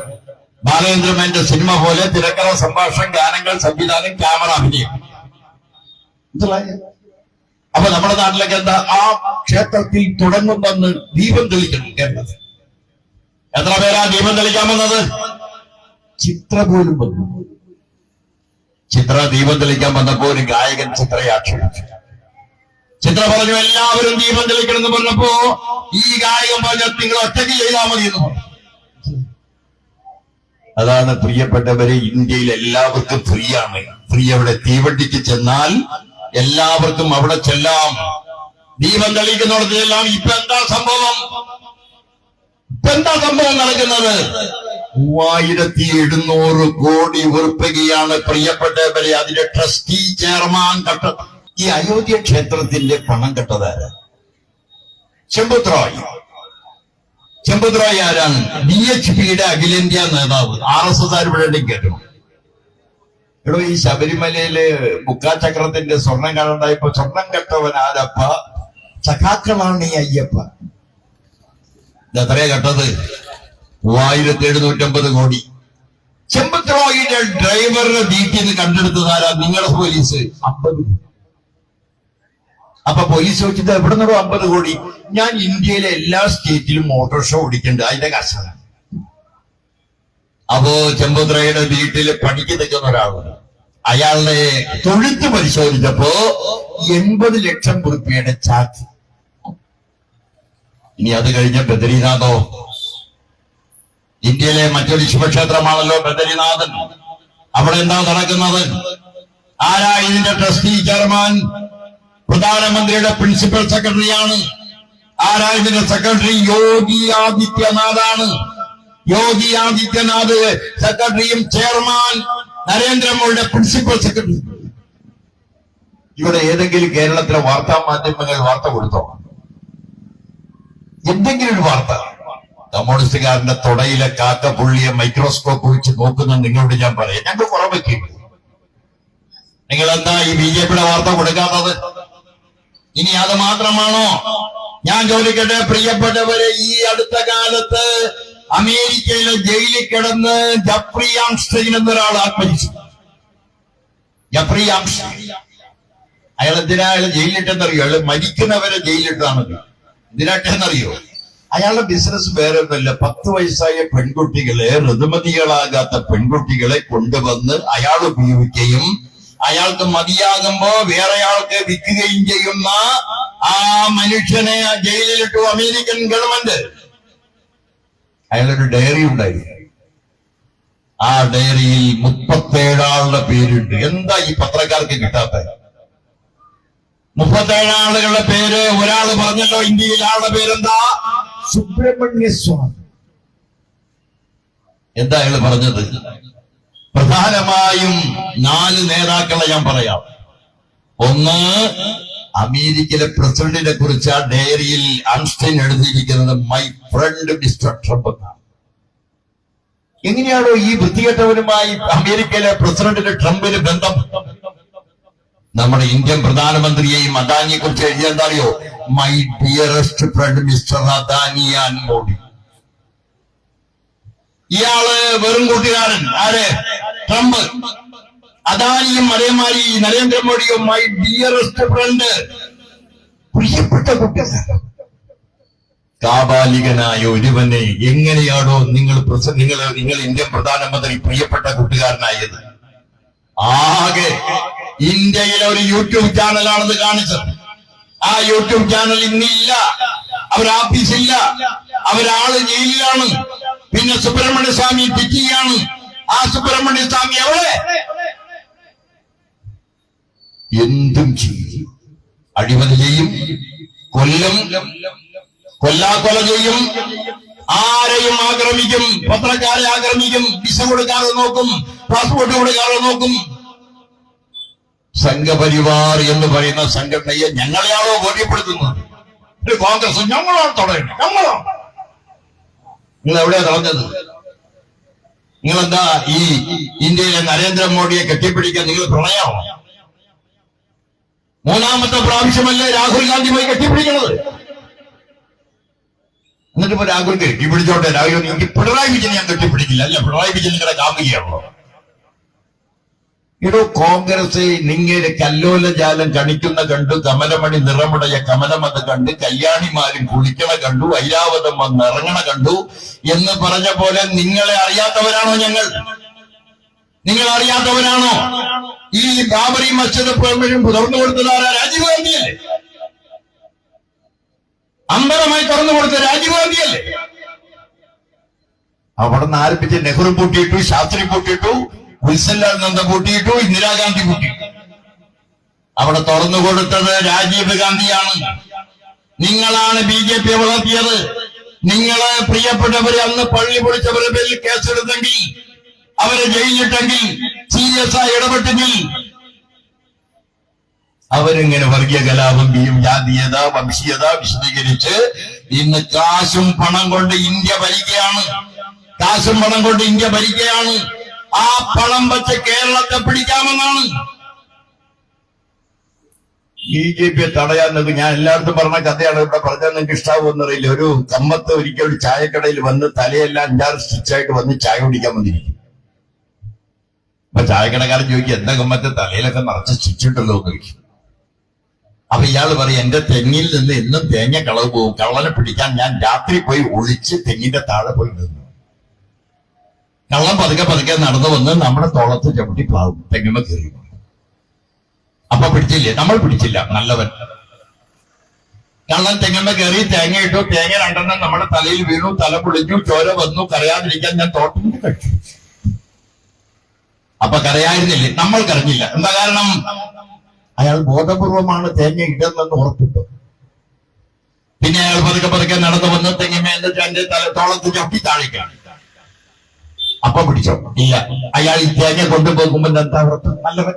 ബാലചന്ദ്രമേന്റെ സിനിമ പോലെ തിരക്കഥ, സംഭാഷണം, ഗാനങ്ങൾ, സംവിധാനം, ക്യാമറ, അഭിനയം. അപ്പൊ നമ്മുടെ നാട്ടിലേക്ക് എന്താ? ആ ക്ഷേത്രത്തിൽ തുടങ്ങുന്നെന്ന് ദീപം തെളിക്കണം. കേരളത്തിൽ എത്ര പേരാ ദീപം തെളിക്കാൻ വന്നത്? ചിത്ര പോലും വന്നു. ചിത്ര ദീപം തെളിക്കാൻ വന്നപ്പോ ഒരു ഗായകൻ ചിത്രയെ ആക്ഷേപിച്ചു. ചിത്ര പറഞ്ഞു എല്ലാവരും ദീപം തെളിക്കണം എന്ന് പറഞ്ഞപ്പോ ഈ ഗായകൻ പറഞ്ഞ നിങ്ങൾ ഒറ്റയ്ക്ക് ചെയ്താൽ മതി എന്ന് പറഞ്ഞു. അതാണ് പ്രിയപ്പെട്ടവരെ, ഇന്ത്യയിൽ എല്ലാവർക്കും ഫ്രീ ആണ്. ഫ്രീ. അവിടെ തീവണ്ടിക്ക് ചെന്നാൽ എല്ലാവർക്കും അവിടെ ചെല്ലാം. ദീപം തെളിക്കുന്നിടത്ത് ചെല്ലാം. ഇപ്പൊ എന്താ സംഭവം നടക്കുന്നത്? 3700 കോടി ഉറുപ്പികയാണ് പ്രിയപ്പെട്ടവരെ അതിന്റെ ട്രസ്റ്റി ചെയർമാൻ കട്ടത്. ഈ അയോധ്യ ക്ഷേത്രത്തിന്റെ പണം കെട്ടതാരാ? ചെമ്പുത് റോയ് ആരാണ്? DHPയുടെ അഖിലേന്ത്യാ നേതാവ്. RSS ഇവിടെ കേട്ടു. എടോ, ഈ ശബരിമലയില് മുക്കാചക്രത്തിന്റെ സ്വർണം കാണണ്ടായപ്പോ സ്വർണം കെട്ടവൻ ആരപ്പ? സഖാക്കളാണ് ഈ അയ്യപ്പ. ഇതെത്രയാ കെട്ടത്? 3750 കോടി. ചെമ്പുത് റോയിയുടെ ഡ്രൈവറുടെ വീട്ടിൽ നിന്ന് കണ്ടെടുത്തതാരാ? നിങ്ങളുടെ പോലീസ്. 50. അപ്പൊ പോലീസ് ചോദിച്ചത് എവിടെ നിന്നോ 50 കോടി? ഞാൻ ഇന്ത്യയിലെ എല്ലാ സ്റ്റേറ്റിലും മോട്ടോർ ഷോ ഓടിക്കുന്നുണ്ട്, അതിന്റെ കാശാണ്. അപ്പോ ചെമ്പുത് റോയിയുടെ വീട്ടിൽ പണിക്ക് നിൽക്കുന്ന ഒരാളുണ്ട്. അയാളുടെ തൊഴുത്ത് പരിശോധിച്ചപ്പോ 80 ലക്ഷം രൂപയുടെ ചാക്ക്. ഇനി അത് കഴിഞ്ഞ ബദരീനാഥോ? ഇന്ത്യയിലെ മറ്റൊരു ശിവക്ഷേത്രമാണല്ലോ ബദരീനാഥൻ. അവിടെ എന്താ നടക്കുന്നത്? ആരാ ഇതിന്റെ ട്രസ്റ്റി ചെയർമാൻ? പ്രധാനമന്ത്രിയുടെ പ്രിൻസിപ്പൽ സെക്രട്ടറിയാണ്. ആരാ ഇതിന്റെ സെക്രട്ടറി? യോഗി ആദിത്യനാഥാണ്. യോഗി ആദിത്യനാഥ് സെക്രട്ടറിയും ചെയർമാൻ നരേന്ദ്രമോദിയുടെ പ്രിൻസിപ്പൽ സെക്രട്ടറി. ഇവിടെ ഏതെങ്കിലും കേരളത്തിലെ വാർത്താ മാധ്യമങ്ങൾ വാർത്ത കൊടുത്തോ? എന്തെങ്കിലും ഒരു വാർത്ത? കമ്മ്യൂണിസ്റ്റുകാരന്റെ തൊടയിലെ കാക്കപ്പുള്ളിയെ മൈക്രോസ്കോപ്പ് വെച്ച് നോക്കുന്ന നിങ്ങളോട് ഞാൻ പറയാം, ഞങ്ങൾ കുറവയ്ക്കും. നിങ്ങൾ എന്താ ഈ ബിജെപിയുടെ വാർത്ത കൊടുക്കാത്തത്? ഇനി അത് മാത്രമാണോ? ഞാൻ ചോദിക്കട്ടെ പ്രിയപ്പെട്ടവരെ, ഈ അടുത്ത കാലത്ത് അമേരിക്കയിലെ ജയിലിൽ കിടന്ന് ജഫ്രി ആംസ്റ്റൈൻ എന്നൊരാൾ ആത്മഹത്യ. ജഫ്രി ആംസ്റ്റൈൻ അയാൾ എന്തിനാ ജയിലിലിട്ടെന്നറിയോ? അയാൾ മരിക്കുന്നവരെ ജയിലിട്ടാണ്. എന്തിനാട്ടെന്നറിയോ? അയാളുടെ ബിസിനസ് വേറെ ഒന്നുമില്ല. 10 വയസ്സായ പെൺകുട്ടികളെ, ഋതുമതികളാകാത്ത പെൺകുട്ടികളെ കൊണ്ടുവന്ന് അയാൾ ഉപയോഗിക്കുകയും അയാൾക്ക് മതിയാകുമ്പോ വേറെ ആൾക്ക് വിൽക്കുകയും ചെയ്യുന്ന ആ മനുഷ്യനെ ജയിലിലിട്ടു അമേരിക്കൻ ഗവൺമെന്റ്. അയാളൊരു ഡയറി ഉണ്ടായിരുന്നു. ആ ഡയറിയിൽ 37 ആളുടെ പേരുണ്ട്. എന്താ ഈ പത്രക്കാർക്ക് കിട്ടാത്ത 37 ആളുകളുടെ പേര്? ഒരാൾ പറഞ്ഞല്ലോ, ഇന്ത്യയിൽ ആളുടെ പേരെന്താ? സുബ്രഹ്മണ്യ സ്വാമി. എന്താ അയാൾ പറഞ്ഞത്? പ്രധാനമായും 4 നേതാക്കളെ ഞാൻ പറയാം. ഒന്ന്, അമേരിക്കയിലെ പ്രസിഡന്റിനെ കുറിച്ച് ആ ഡയറിയിൽ ആൻസ്റ്റൈൻ എഴുതിയിരിക്കുന്നത് മൈ ഫ്രണ്ട് മിസ്റ്റർ ട്രംപ് എന്നാണ്. എങ്ങനെയാണോ ഈ വൃത്തികെട്ടവനുമായി അമേരിക്കയിലെ പ്രസിഡന്റിന് ട്രംപിന് ബന്ധം? നമ്മുടെ ഇന്ത്യൻ പ്രധാനമന്ത്രിയെയും അദാനിയെ കുറിച്ച് എഴുതിയെന്താ അറിയോ? My dearest front mister Adani and Modi. ഇയാള് വെറും കൂട്ടുകാരൻ. ആര്? ട്രംപ്. അദാനിയും അതേമാതിരി നരേന്ദ്രമോദിയും മൈ ഡിയറസ്റ്റ് ഫ്രണ്ട്, പ്രിയപ്പെട്ട കൂട്ടുകാരൻ. കാബാലികനായ ഒരുവനെ എങ്ങനെയാണോ നിങ്ങൾ ഇന്ത്യൻ പ്രധാനമന്ത്രി പ്രിയപ്പെട്ട കൂട്ടുകാരനായത്? ആകെ ഇന്ത്യയിലെ ഒരു യൂട്യൂബ് ചാനലാണെന്ന് കാണിച്ചത്. ആ യൂട്യൂബ് ചാനൽ ഇന്നില്ല, അവരാഫീസില്ല, അവരാള് ജയിലിലാണ്. പിന്നെ സുബ്രഹ്മണ്യ സ്വാമി ടിറ്റിയാണ്. ആ സുബ്രഹ്മണ്യ സ്വാമി എവിടെ? എന്തും ചെയ്യും. അഴിമതി ചെയ്യും, കൊല്ലും, കൊല്ലാക്കൊല ചെയ്യും, ആരെയും ആക്രമിക്കും, പത്രക്കാരെ ആക്രമിക്കും, വിസ കൊടുക്കാതെ നോക്കും, പാസ്പോർട്ട് കൊടുക്കാതെ നോക്കും. സംഘപരിവാർ എന്ന് പറയുന്ന സംഘടനയെ ഞങ്ങളെയാണോ ബോധ്യപ്പെടുത്തുന്നത്? കോൺഗ്രസ് ഞങ്ങളാണ് തുടങ്ങി, ഞങ്ങളാണ്. നിങ്ങൾ എവിടെയാ തടഞ്ഞത്? നിങ്ങളെന്താ ഈ ഇന്ത്യയിലെ നരേന്ദ്രമോദിയെ കെട്ടിപ്പിടിക്കാൻ നിങ്ങൾ പ്രണയമാണോ? 3ാമത്തെ പ്രാവശ്യമല്ലേ രാഹുൽ ഗാന്ധി പോയി കെട്ടിപ്പിടിക്കുന്നത്? എന്നിട്ടിപ്പോ രാഹുൽ കെട്ടിപ്പിടിച്ചോട്ടെ. രാഹുൽ, എനിക്ക് പിണറായി വിജയൻ ഞാൻ കെട്ടിപ്പിടിക്കില്ല. അല്ല, പിണറായി വിജയൻ നിങ്ങളുടെ കാമുകിയാണല്ലോ. ഇടോ കോൺഗ്രസ്, നിങ്ങളുടെ കല്ലോലജാലം കണിക്കുന്ന കണ്ടു, കമലമണി നിറമുടയ കമലമത് കണ്ട്, കല്യാണിമാരും കുളിക്കണ കണ്ടു, ഐരാവതം വന്നിറങ്ങണ കണ്ടു എന്ന് പറഞ്ഞ പോലെ നിങ്ങളെ അറിയാത്തവരാണോ ഞങ്ങൾ? നിങ്ങൾ അറിയാത്തവരാണോ? ഈ ബാബറി മസ്ജിദ് തുറന്നു കൊടുത്തതാരാ? രാജീവ് ഗാന്ധിയല്ലേ? അമ്പലമായി തുറന്നു കൊടുത്ത രാജീവ് ഗാന്ധിയല്ലേ? അവിടെ നിന്ന് ആരംഭിച്ച് നെഹ്റു പൂട്ടിയിട്ടു, ശാസ്ത്രി പൂട്ടിയിട്ടു, വിൽസൻലാൽ നന്ദ പൂട്ടിയിട്ടു, ഇന്ദിരാഗാന്ധി പൂട്ടിയിട്ടു. അവിടെ തുറന്നു കൊടുത്തത് രാജീവ് ഗാന്ധിയാണ്. നിങ്ങളാണ് BJP വളർത്തിയത്. നിങ്ങള് പ്രിയപ്പെട്ടവരെ അന്ന് പള്ളി പൊളിച്ചവരുടെ പേരിൽ കേസെടുത്തെങ്കിൽ, അവരെ ജയിലിട്ടെങ്കിൽ, സീരിയസായി ഇടപെട്ടെങ്കിൽ, അവരിങ്ങനെ വർഗീയ കലാപം, ജാതീയത, വംശീയത വിശദീകരിച്ച് ഇന്ന് കാശും പണം കൊണ്ട് ഇന്ത്യ ഭരിക്കുകയാണ്. കാശും പണം കൊണ്ട് ഇന്ത്യ ഭരിക്കുകയാണ്. ആ പണം വെച്ച് കേരളത്തെ പിടിക്കാമെന്നാണ്. BJP തടയാന്നത് ഞാൻ എല്ലായിടത്തും പറഞ്ഞ കഥയാണ്. ഇവിടെ പറഞ്ഞാൽ നിങ്ങൾക്ക് ഇഷ്ടാവുമെന്നറിയില്ല. ഒരു കമ്മത്ത് ഒരിക്കൽ ഒരു ചായക്കടയിൽ വന്ന് തലയെല്ലാം 5-6 സ്റ്റിച്ചായിട്ട് വന്ന് ചായ കുടിക്കാൻ വന്നിരിക്കും. അപ്പൊ ചായക്കടക്കാരൻ ചോദിക്കും, എന്താ കമ്മത്ത് തലയിലൊക്കെ നിറച്ച് സ്റ്റിച്ചിട്ടല്ലോ എന്ന് ചോദിക്കും. അപ്പൊ ഇയാൾ പറയും, എന്റെ തെങ്ങിൽ നിന്ന് എന്നും തേങ്ങ കളവ് പോകും, കള്ളനെ പിടിക്കാൻ ഞാൻ രാത്രി പോയി ഒളിച്ച് തെങ്ങിന്റെ താഴെ പോയി നിന്നു. കള്ളം പതുക്കെ പതുക്കെ നടന്നു വന്ന് നമ്മുടെ തോളത്ത് ചവിട്ടി പ്ലാവും, തെങ്ങുമ്പോ കയറി. അപ്പൊ പിടിച്ചില്ലേ? നമ്മൾ പിടിച്ചില്ല, നല്ലവൻ. കള്ളൻ തെങ്ങുമ്പോ കയറി, തേങ്ങ ഇട്ടു, തേങ്ങ 2 നമ്മുടെ തലയിൽ വീണു, തല പൊളിഞ്ഞു, ചോര വന്നു. കരയാതിരിക്കാൻ ഞാൻ തോട്ടത്തിൽ കഴിച്ചു. അപ്പൊ കരയായിരുന്നില്ലേ? നമ്മൾ കരഞ്ഞില്ല. എന്താ കാരണം? അയാൾ ബോധപൂർവമാണ് തേങ്ങ ഇടുന്നെന്ന് ഉറപ്പിട്ടു. പിന്നെ അയാൾ പതുക്കെ പതുക്കെ നടന്നു വന്ന് തെങ്ങിമേ എന്നിട്ട് എന്റെ തോളത്ത് ചവിട്ടി താഴേക്കാണ്. അപ്പൊ പിടിച്ചോ? ഇല്ല. അയാൾ ഈ തേങ്ങ കൊണ്ടുപോകുമ്പോ എന്താ ഉറപ്പ്? നല്ലവൻ.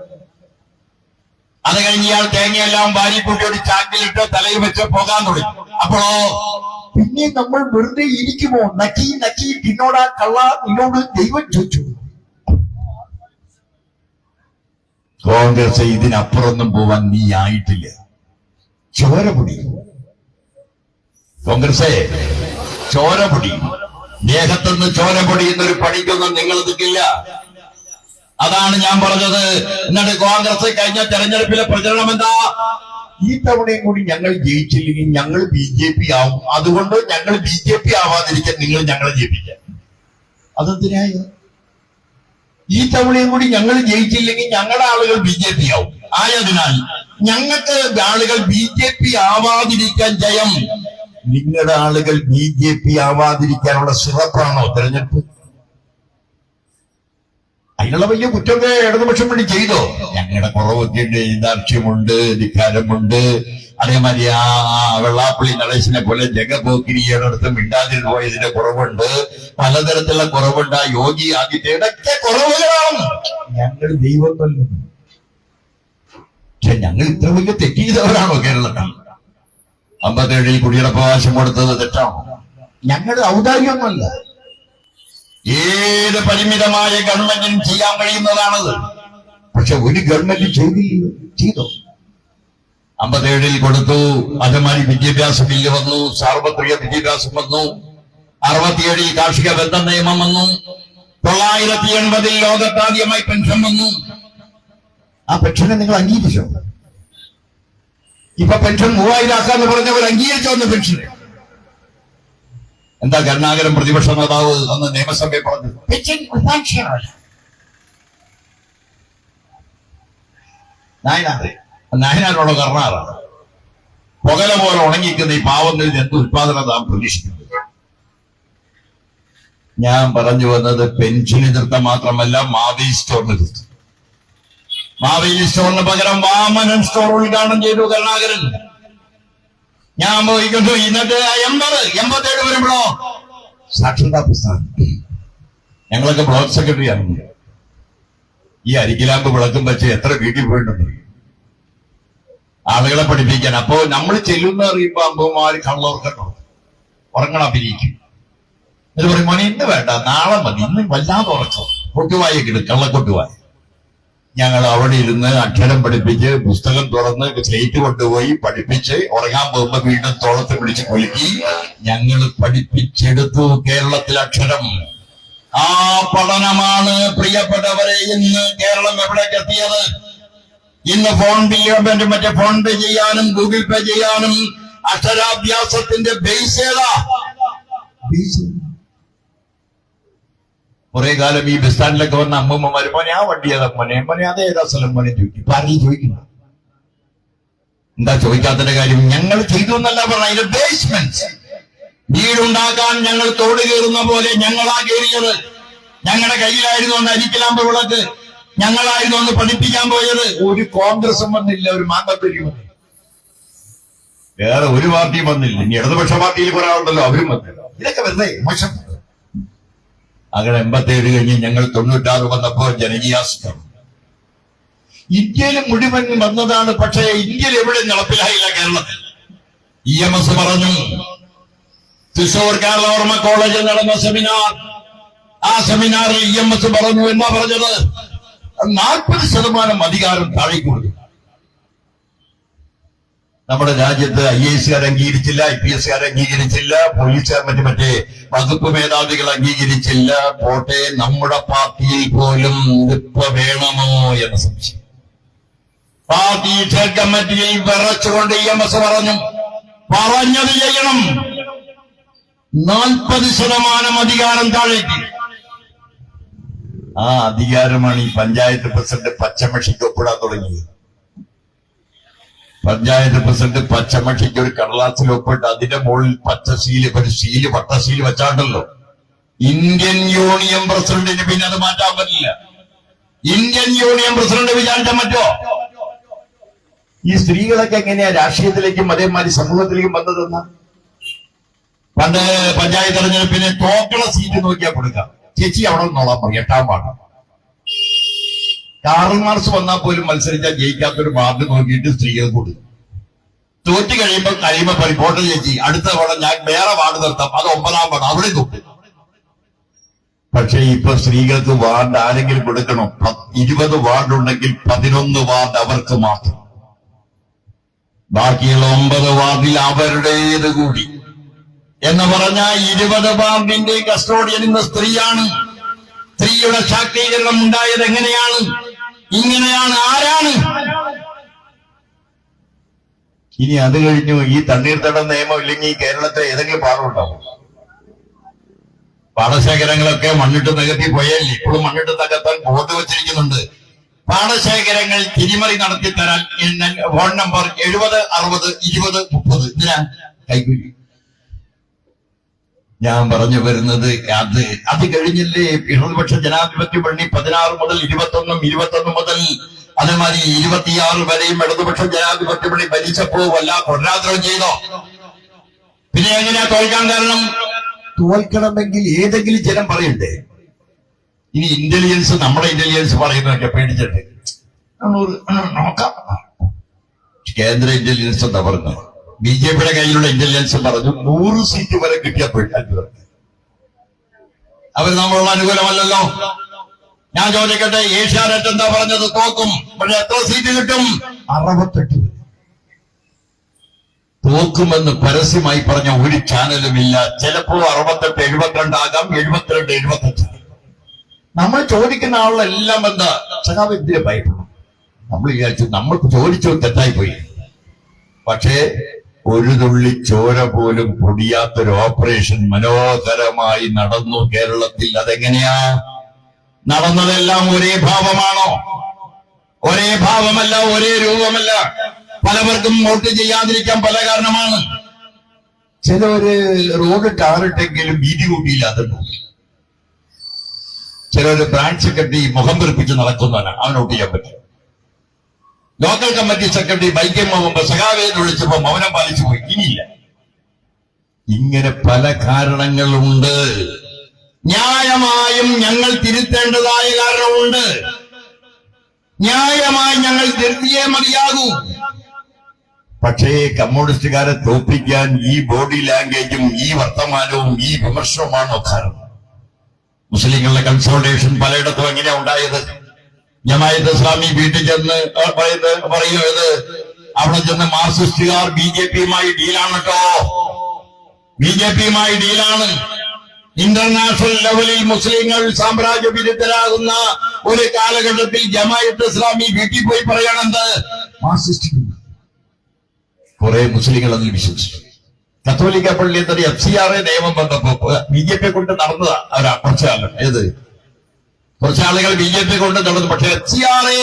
അത് കഴിഞ്ഞ് ഇയാൾ തേങ്ങയെല്ലാം വാരിക്കൂട്ടി ഒരു ചാക്കിലിട്ട് തലയിൽ വെച്ച് പോകാൻ തുടങ്ങി. അപ്പോഴോ പിന്നെ നമ്മൾ വെറുതെ ഇരിക്കുമോ? നക്കി നക്കി പിന്നോടാ കള്ള നിന്നോട് ദൈവം ചോദിച്ചു. കോൺഗ്രസ് ഇതിനപ്പുറമൊന്നും പോവാൻ നീ ആയിട്ടില്ല. ചോരപൊടി കോൺഗ്രസേ, ചോരപൊടി. ദേഹത്തുനിന്ന് ചോരപൊടി എന്നൊരു പണിക്കൊന്നും നിങ്ങൾ നിൽക്കില്ല. അതാണ് ഞാൻ പറഞ്ഞത്. എന്നിട്ട് കോൺഗ്രസ് കഴിഞ്ഞ തെരഞ്ഞെടുപ്പിലെ പ്രചരണം എന്താ? ഈ തവണയും കൂടി ഞങ്ങൾ ജയിച്ചില്ലെങ്കിൽ ഞങ്ങൾ BJP ആവും, അതുകൊണ്ട് ഞങ്ങൾ BJP ആവാതിരിക്കാൻ നിങ്ങൾ ഞങ്ങളെ ജയിപ്പിക്കാൻ. അതെന്തിനായ? ഈ തവണയും കൂടി ഞങ്ങൾ ജയിച്ചില്ലെങ്കിൽ ഞങ്ങളുടെ ആളുകൾ BJP ആവും. ആയതിനാൽ ഞങ്ങൾക്ക് ആളുകൾ BJP ആവാതിരിക്കാൻ ജയം. നിങ്ങളുടെ ആളുകൾ BJP ആവാതിരിക്കാനുള്ള സിറപ്പാണോ തെരഞ്ഞെടുപ്പ്? അതിനുള്ള വലിയ കുറ്റമൊക്കെ ഇടതുപക്ഷം വേണ്ടി ചെയ്തോ? ഞങ്ങളുടെ കുറവൊക്കെ ഉണ്ട്, ദാർഷ്ട്യമുണ്ട്, ധിക്കാരമുണ്ട്. അതേമാതിരി ആ വെള്ളാപ്പള്ളി നടേശനെ പോലെ ജഗപോക്കിരിയുടെ മിണ്ടാതിരുന്ന് പോയതിന്റെ കുറവുണ്ട്, പലതരത്തിലുള്ള കുറവുണ്ട്. ആ യോഗി ആദിത്യയുടെയൊക്കെ കുറവുകളാണ്. ഞങ്ങൾ ദൈവം കൊല്ലും. പക്ഷെ ഞങ്ങൾ ഇത്ര വലിയ തെറ്റ് ചെയ്തവരാണോ കേരളത്തിൽ? 57 കുടിയടപ്പവകാശം കൊടുത്തത് തെറ്റാണോ? ഞങ്ങൾ ഔദാര്യമൊന്നുമല്ല. ഏത് പരിമിതമായ ഗവൺമെന്റിനും ചെയ്യാൻ കഴിയുന്നതാണത്. പക്ഷെ ഒരു ഗവൺമെന്റ് ചെയ്തോ? 57 കൊടുത്തു. അതേമാതിരി വിദ്യാഭ്യാസ ബില്ല് വന്നു, സാർവത്രിക വിദ്യാഭ്യാസം വന്നു. 67 കാർഷിക ബന്ധ നിയമം വന്നു. 980 ലോകത്താദ്യമായി പെൻഷൻ വന്നു. ആ പെൻഷനെ നിങ്ങൾ അംഗീകരിച്ചോ? ഇപ്പൊ പെൻഷൻ 3000 ആക്കാന്ന് പറഞ്ഞവർ അംഗീകരിച്ചോ? ഒന്ന് പെൻഷൻ എന്താ? കരുണാകരൻ പ്രതിപക്ഷ നേതാവ് അന്ന് നിയമസഭയിൽ പറഞ്ഞു പെൻഷൻ നായനാരോടോ കർണാറാണ്. പുകല പോലെ ഉണങ്ങിക്കുന്ന ഈ പാവങ്ങളിൽ എന്ത് ഉത്പാദനം നാം പ്രതീക്ഷിക്കുന്നത്? ഞാൻ പറഞ്ഞു വന്നത് പെൻഷൻ എതിർത്ത മാത്രമല്ല, മാവേലി സ്റ്റോറിന് എതിർത്തു. മാവേലി സ്റ്റോറിന് പകരം വാമനൻ സ്റ്റോർ ഉദ്ഘാടനം ചെയ്തു കരുണാകരൻ. ഞാൻ പോയിക്കൊണ്ടു. ഇന്നത്തെ 87 വരുമ്പോഴോ സാക്ഷരതാ പ്രസ്ഥാനം. ഞങ്ങളൊക്കെ ബ്ലോക്ക് സെക്രട്ടറി ആണ്. ഈ അരിക്കിലാമ്പ് വിളക്കും വെച്ച് എത്ര വീട്ടിൽ പോയിട്ടുണ്ട് ആളുകളെ പഠിപ്പിക്കാൻ. അപ്പോ നമ്മൾ ചെല്ലുന്ന അറിയുമ്പോ അമ്പമാര് കള്ളോർക്കട്ടോ ഉറങ്ങണം, അഭിനയിക്കും. ഇത് പറയും, മോനെ ഇന്ന് വേണ്ട, നാളെ മതി, ഇന്ന് വല്ലാതെ ഉറക്കം, കൊട്ടുവായ കിടും, കള്ളക്കൊട്ടുവായ. ഞങ്ങൾ അവിടെ ഇരുന്ന് അക്ഷരം പഠിപ്പിച്ച് പുസ്തകം തുറന്ന് സ്ലേറ്റ് കൊണ്ടുപോയി പഠിപ്പിച്ച് ഉറങ്ങാൻ പോകുമ്പോ വീണ്ടും തോളത്ത് പിടിച്ച് കുലുക്കി ഞങ്ങൾ പഠിപ്പിച്ചെടുത്തു കേരളത്തിൽ അക്ഷരം. ആ പഠനമാണ് പ്രിയപ്പെട്ടവരെ ഇന്ന് കേരളം എവിടേക്ക് എത്തിയത്. ഇന്ന് ഫോൺ ബില്ല് മറ്റേ ഫോൺ പേ ചെയ്യാനും ഗൂഗിൾ പേ ചെയ്യാനും അക്ഷരാഭ്യാസത്തിന്റെ ബേസ് ഏതാ? കുറെ കാലം ഈ ബസ് സ്റ്റാൻഡിലൊക്കെ വന്ന അമ്മൂമ്മമാര് മോനെ ആ വണ്ടി ഏതാ മോനെ, മോനെ അതേ ഏതാ സ്ഥലം മോനെ ചോദിക്കും. ഇപ്പൊ ആരെയും ചോദിക്കുന്നു. എന്താ ചോദിക്കാത്തതിന്റെ കാര്യം? ഞങ്ങൾ ചെയ്തു എന്നല്ല പറഞ്ഞ, അതിന്റെ ബേസ്മെന്റ് വീടുണ്ടാക്കാൻ ഞങ്ങൾ തോട് കയറുന്ന പോലെ ഞങ്ങളാ കയറിയത്. ഞങ്ങളുടെ കയ്യിലായിരുന്നു അന്ന് അരിക്കലാമ്പ് വിളക്ക്, ഞങ്ങളായിരുന്നു അന്ന് പഠിപ്പിക്കാൻ പോയത്. ഒരു കോൺഗ്രസും വന്നില്ല, ഒരു മാന്തപ്പേരി വന്നില്ല, വേറെ ഒരു പാർട്ടിയും വന്നില്ല. ഇനി ഇടതുപക്ഷ പാർട്ടിയിൽ കുറെ ആളുണ്ടല്ലോ, അവരും വന്നില്ല. ഇതൊക്കെ വെറുതെ മോശം. അങ്ങനെ 87 കഴിഞ്ഞ് ഞങ്ങൾ 96 വന്നപ്പോ ജനകീയാസ്ത്രം ഇന്ത്യയിൽ മുഴുവൻ വന്നതാണ്. പക്ഷേ ഇന്ത്യയിൽ എവിടെ നടപ്പിലായില്ല കേരളത്തിൽ. EMS പറഞ്ഞു. തൃശൂർ കേരള ഓർമ്മ കോളേജിൽ നടന്ന സെമിനാർ, ആ സെമിനാറിൽ EMS പറഞ്ഞു. എന്താ പറഞ്ഞത്? 40% അധികാരം താഴേക്ക് കൊടുക്കും. നമ്മുടെ രാജ്യത്ത് IAS അംഗീകരിച്ചില്ല, IPS അംഗീകരിച്ചില്ല, പോലീസുകാർ മറ്റേ വകുപ്പ് മേധാവികൾ അംഗീകരിച്ചില്ല. പോട്ടെ, നമ്മുടെ പാർട്ടിയിൽ പോലും ഇപ്പൊ വേണമോ എന്ന സംശയം. പാർട്ടി സ്റ്റേറ്റ് കമ്മിറ്റിയിൽ വിറച്ചുകൊണ്ട് EMS പറഞ്ഞു, പറഞ്ഞത് ചെയ്യണം. 40% അധികാരം താഴേക്ക്. ആ അധികാരമാണ് ഈ പഞ്ചായത്ത് പ്രസിഡന്റ് പച്ചമഷിക്ക് ഒപ്പിടാൻ തുടങ്ങിയത്. പഞ്ചായത്ത് പ്രസിഡന്റ് പച്ചമഷിക്ക് ഒരു കടലാസിൽ ഒപ്പിട്ട് അതിന്റെ മുകളിൽ വട്ടശീല് വെച്ചാണ്ടല്ലോ. ഇന്ത്യൻ യൂണിയൻ പ്രസിഡന്റിന് പിന്നെ അത് മാറ്റാൻ പറ്റില്ല. ഇന്ത്യൻ യൂണിയൻ പ്രസിഡന്റ് വിചാരിച്ചാൽ പറ്റോ? ഈ സ്ത്രീകളൊക്കെ എങ്ങനെയാ രാഷ്ട്രീയത്തിലേക്കും അതേമാതിരി സമൂഹത്തിലേക്കും വന്നതെന്ന? പണ്ട് പഞ്ചായത്ത് തെരഞ്ഞെടുപ്പിന് തോക്കള സീറ്റ് നോക്കിയാൽ കൊടുക്കാം. ചേച്ചി അവിടെ നിന്നോളാൻ പറയും, 8ാം വാർഡ്. കാറൽ മാർക്സ് വന്നാൽ പോലും മത്സരിച്ചാൽ ജയിക്കാത്തൊരു വാർഡ് നോക്കിയിട്ട് സ്ത്രീകൾ കൊടുക്കും. തോറ്റ് കഴിയുമ്പോ റിപ്പോർട്ട് ചേച്ചി അടുത്ത തവണ ഞാൻ വേറെ വാർഡ് നിർത്താം, അത് 9ാം വാർഡ് അവിടെ തൊട്ട്. പക്ഷെ ഇപ്പൊ സ്ത്രീകൾക്ക് വാർഡ് ആരെങ്കിലും കൊടുക്കണം. 20 വാർഡ് ഉണ്ടെങ്കിൽ 11 വാർഡ് അവർക്ക് മാത്രം, ബാക്കിയുള്ള 9 വാർഡിൽ അവരുടേത് കൂടി എന്ന് പറഞ്ഞാൽ 20 വാർഡിന്റെ കസ്റ്റോഡിയൻ ഇന്ന് സ്ത്രീയാണ്. സ്ത്രീയുടെ ശാക്തീകരണം ഉണ്ടായത് എങ്ങനെയാണ്? ഇങ്ങനെയാണ്. ആരാണ്? ഇനി അത് കഴിഞ്ഞു ഈ തണ്ണീർത്തടം നിയമം ഇല്ലെങ്കിൽ കേരളത്തിൽ ഏതെങ്കിലും പാടുണ്ടാവും? പാടശേഖരങ്ങളൊക്കെ മണ്ണിട്ട് നികത്തി പോയാൽ ഇപ്പോഴും മണ്ണിട്ട് നികത്താൻ ബോർഡ് വെച്ചിരിക്കുന്നുണ്ട്. പാടശേഖരങ്ങൾ തിരിമറി നടത്തി തരാൻ ഫോൺ നമ്പർ 70 60 20 30. ഇതിനാ കൈക്കൂലി. ഞാൻ പറഞ്ഞു വരുന്നത് അത് കഴിഞ്ഞല്ലേ ഇടതുപക്ഷ ജനാധിപത്യ മുന്നണി 16 മുതൽ 21 മുതൽ അതേമാതിരി 26 വരെയും ഇടതുപക്ഷ ജനാധിപത്യ മുന്നണി ഭരിച്ചപ്പോ വല്ല കൊല്ലാദ്രം ചെയ്തോ? പിന്നെ എങ്ങനെയാ തോൽക്കാൻ കാരണം? തോൽക്കണമെങ്കിൽ ഏതെങ്കിലും ജനം പറയണ്ടേ? ഇനി ഇന്റലിജൻസ്, നമ്മുടെ ഇന്റലിജൻസ് പറയുന്നതൊക്കെ പേടിച്ചിട്ട് നോക്കാം. കേന്ദ്ര ഇന്റലിജൻസ് എന്താ പറഞ്ഞു? ബിജെപിയുടെ കയ്യിലുള്ള ഇന്റലിജൻസ് പറഞ്ഞു 100 സീറ്റ് വരെ കിട്ടിയപ്പോഴാണ്. അവർ നമ്മളുള്ള അനുകൂലമല്ലല്ലോ. ഞാൻ ചോദിക്കട്ടെ, ഏഷ്യാനെറ്റ് എന്താ പറഞ്ഞത്? തോക്കും. പക്ഷെ എത്ര സീറ്റ് കിട്ടും? 68. തോക്കുമെന്ന് പരസ്യമായി പറഞ്ഞ ഒരു ചാനലുമില്ല. ചിലപ്പോ 68 72 ആകാം, 72 78. നമ്മൾ ചോദിക്കുന്ന ആളെല്ലാം എന്താ സഖാവ് എന്തിനെ ഭയപ്പെടും? നമ്മൾ വിചാരിച്ചു നമ്മൾക്ക് ചോദിച്ചു തെറ്റായി പോയി. പക്ഷേ ഒരു തുള്ളി ചോര പോലും പൊടിയാത്തൊരു ഓപ്പറേഷൻ മനോഹരമായി നടന്നു കേരളത്തിൽ. അതെങ്ങനെയാ നടന്നതെല്ലാം? ഒരേ ഭാവമാണോ? ഒരേ ഭാവമല്ല, ഒരേ രൂപമല്ല. പലവർക്കും വോട്ട് ചെയ്യാതിരിക്കാൻ പല കാരണമാണ്. ചിലവര് റോഡ് ടാറിട്ടെങ്കിലും വീതി കൂട്ടിയില്ല, അതുണ്ടോ? ചിലവര് ബ്രാഞ്ച് സെക്രട്ടറി മുഖം വെറുപ്പിച്ച് നടക്കുന്നവനാണ്, അവൻ വോട്ട് ചെയ്യാൻ പറ്റും. ലോക്കൽ കമ്മിറ്റി സെക്രട്ടറി ബൈക്കിൽ പോകുമ്പോ സഖാവേന്ന് വിളിച്ചപ്പോ മൗനം പാലിച്ചു പോയി, ഇനിയില്ല. ഇങ്ങനെ പല കാരണങ്ങളുണ്ട്. ന്യായമായും ഞങ്ങൾ തിരുത്തേണ്ടതായ കാരണമുണ്ട്. ന്യായമായി ഞങ്ങൾ തിരുത്തിയേ മതിയാകൂ. പക്ഷേ കമ്മ്യൂണിസ്റ്റുകാരെ തോൽപ്പിക്കാൻ ഈ ബോഡി ലാംഗ്വേജും ഈ വർത്തമാനവും ഈ വിമർശനവുമാണോ കാരണം? മുസ്ലിങ്ങളുടെ കൺസോൾട്ടേഷൻ പലയിടത്തും എങ്ങനെയാ ഉണ്ടായത്? ജമാഅത്ത് ഇസ്ലാമി വീട്ടിൽ ചെന്ന് പറയുന്നത് അവിടെ ചെന്ന് മാർക്സിസ്റ്റുകാർ ബിജെപിയുമായി ഡീലാണ് കേട്ടോ, ബിജെപിയുമായി ഡീലാണ്. ഇന്റർനാഷണൽ ലെവലിൽ മുസ്ലിങ്ങൾ സാമ്രാജ്യ വിരുദ്ധരാകുന്ന ഒരു കാലഘട്ടത്തിൽ ജമാഅത്ത് ഇസ്ലാമി വീട്ടിൽ പോയി പറയണെന്ത്? മാർക്സിസ്റ്റ്. കുറെ മുസ്ലിങ്ങൾ അതിൽ വിശ്വസിച്ചു. കത്തോലിക്ക പള്ളി എന്തൊരു FCRA നിയമം വന്നപ്പോ ബിജെപിയെ കൊണ്ട് നടന്നതാ അവരാ കുറച്ചാളുകൾ. കുറച്ചാളുകൾ ബിജെപി കൊണ്ട് നടന്നു. പക്ഷെ FCRA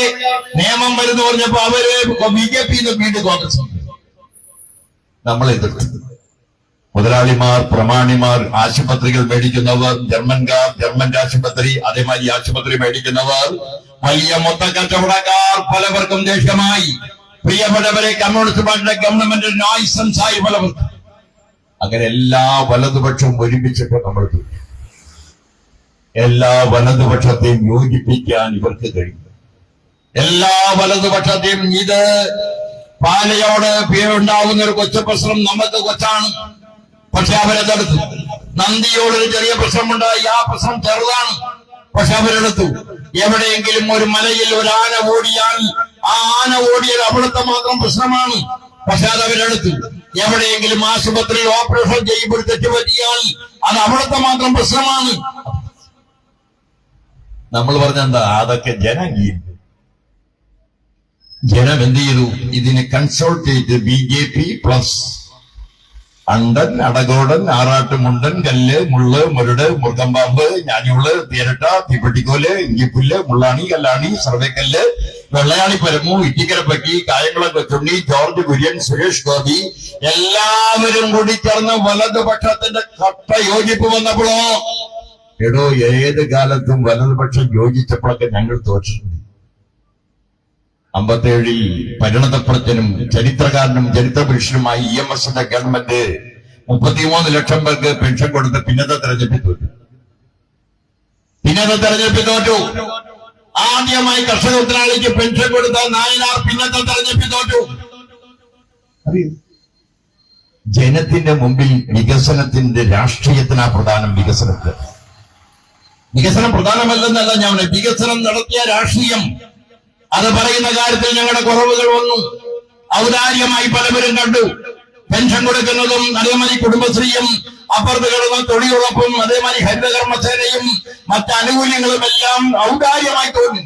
നിയമം വരുന്നു പറഞ്ഞപ്പോ അവര് ബിജെപി വീണ്ടും കോൺഗ്രസ് നമ്മളെ എതിർത്തു. മുതലാളിമാർ, പ്രമാണിമാർ, ആശുപത്രികൾ മേടിക്കുന്നവർ, ജർമ്മൻ ആശുപത്രി, അതേമാതിരി ആശുപത്രി മേടിക്കുന്നവർ, വലിയ മൊത്ത കച്ചവടക്കാർ, പലവർക്കും ദേഷ്യമായി. പ്രിയപ്പെട്ടവരെ, കമ്മ്യൂണിസ്റ്റ് പാർട്ടിയുടെ ഗവൺമെന്റ് നോയ്സൻസ് ആയി പലവർക്കും. അങ്ങനെ എല്ലാ വലതുപക്ഷവും ഒരുമിച്ചിട്ട് നമ്മൾ എല്ലാ വലതുപക്ഷത്തെയും യോജിപ്പിക്കാൻ ഇവർക്ക് കഴിയും. എല്ലാ വലതുപക്ഷത്തെയും ഇത് പാലയോട് ഉണ്ടാവുന്ന ഒരു കൊച്ചു പ്രശ്നം നമുക്ക് കൊച്ചാണ്, പക്ഷെ അവരതെടുത്തു. നന്ദിയോടൊരു ചെറിയ പ്രശ്നമുണ്ടായി, ആ പ്രശ്നം ചെറുതാണ്, പക്ഷെ അവരെടുത്തു. എവിടെയെങ്കിലും ഒരു മലയിൽ ഒരു ആന ഓടിയാൽ ആ ആന ഓടിയാൽ അവിടുത്തെ മാത്രം പ്രശ്നമാണ്, പക്ഷെ അത് അവരെടുത്തു. എവിടെയെങ്കിലും ആശുപത്രിയിൽ ഓപ്പറേഷൻ ചെയ്യുമ്പോൾ തെറ്റുപറ്റിയാൽ അത് അവിടുത്തെ മാത്രം പ്രശ്നമാണ്. നമ്മൾ പറഞ്ഞെന്താ? അതൊക്കെ ജനം എന്ത് ചെയ്തു? ഇതിനെ കൺസൾട്ട് ചെയ്ത് BJP പ്ലസ് അണ്ടൻ, അടകോടൻ, ആറാട്ടുമുണ്ടൻ, കല്ല്, മുള്ള്, മുരട്, മുറുകമ്പാമ്പ്, ഞാഞ്ഞൂള്, തേരട്ട, തീപ്പെട്ടിക്കോല്, ഇഞ്ചിപ്പുല്ല്, മുള്ളാണി, കല്ലാണി, സർവേക്കല്ല്, വെള്ളയാണി പരമു, ഇറ്റിക്കരപ്പറ്റി, കായംകുളം കൊച്ചുണ്ണി, ജോർജ് കുര്യൻ, സുരേഷ് ഗോപി എല്ലാവരും കൂടി ചേർന്ന് വലതുപക്ഷത്തിന്റെ കട്ട യോജിപ്പ് വന്നപ്പോഴോ എടോ ഏത് കാലത്തും വലതുപക്ഷം യോജിച്ചപ്പോഴൊക്കെ ഞങ്ങൾ തോറ്റിട്ടുണ്ട്. 57-ൽ പരിണതപ്രജ്ഞനും ചരിത്രകാരനും ചരിത്രപുരുഷനുമായി EMSന്റെ ഗവൺമെന്റ് 33 ലക്ഷം പേർക്ക് പെൻഷൻ കൊടുത്ത് പിന്നത്തെ തെരഞ്ഞെടുപ്പിൽ തോറ്റു. ആദ്യമായി കർഷക തൊഴിലാളിക്ക് പെൻഷൻ കൊടുത്ത നായനാർ പിന്നത്തെ തെരഞ്ഞെടുപ്പിൽ തോറ്റു. അറിയോ? ജനത്തിന്റെ മുമ്പിൽ വികസനത്തിന്റെ രാഷ്ട്രീയത്തിനാ പ്രധാനം. വികസനം പ്രധാനമല്ലെന്നല്ല ഞാൻ പറഞ്ഞത്. വികസനം നടത്തിയ രാഷ്ട്രീയം അത് പറയുന്ന കാര്യത്തിൽ ഞങ്ങളുടെ കുറവുകൾ വന്നു. ഔദാര്യമായി പലവരും കണ്ടു. പെൻഷൻ കൊടുക്കുന്നതും അതേമാതിരി കുടുംബശ്രീയും അപ്പുറത്ത് കിടന്ന തൊഴിലുറപ്പും അതേമാതിരി ഹരിതകർമ്മസേനയും മറ്റ് ആനുകൂല്യങ്ങളും എല്ലാം ഔദാര്യമായി തോന്നി.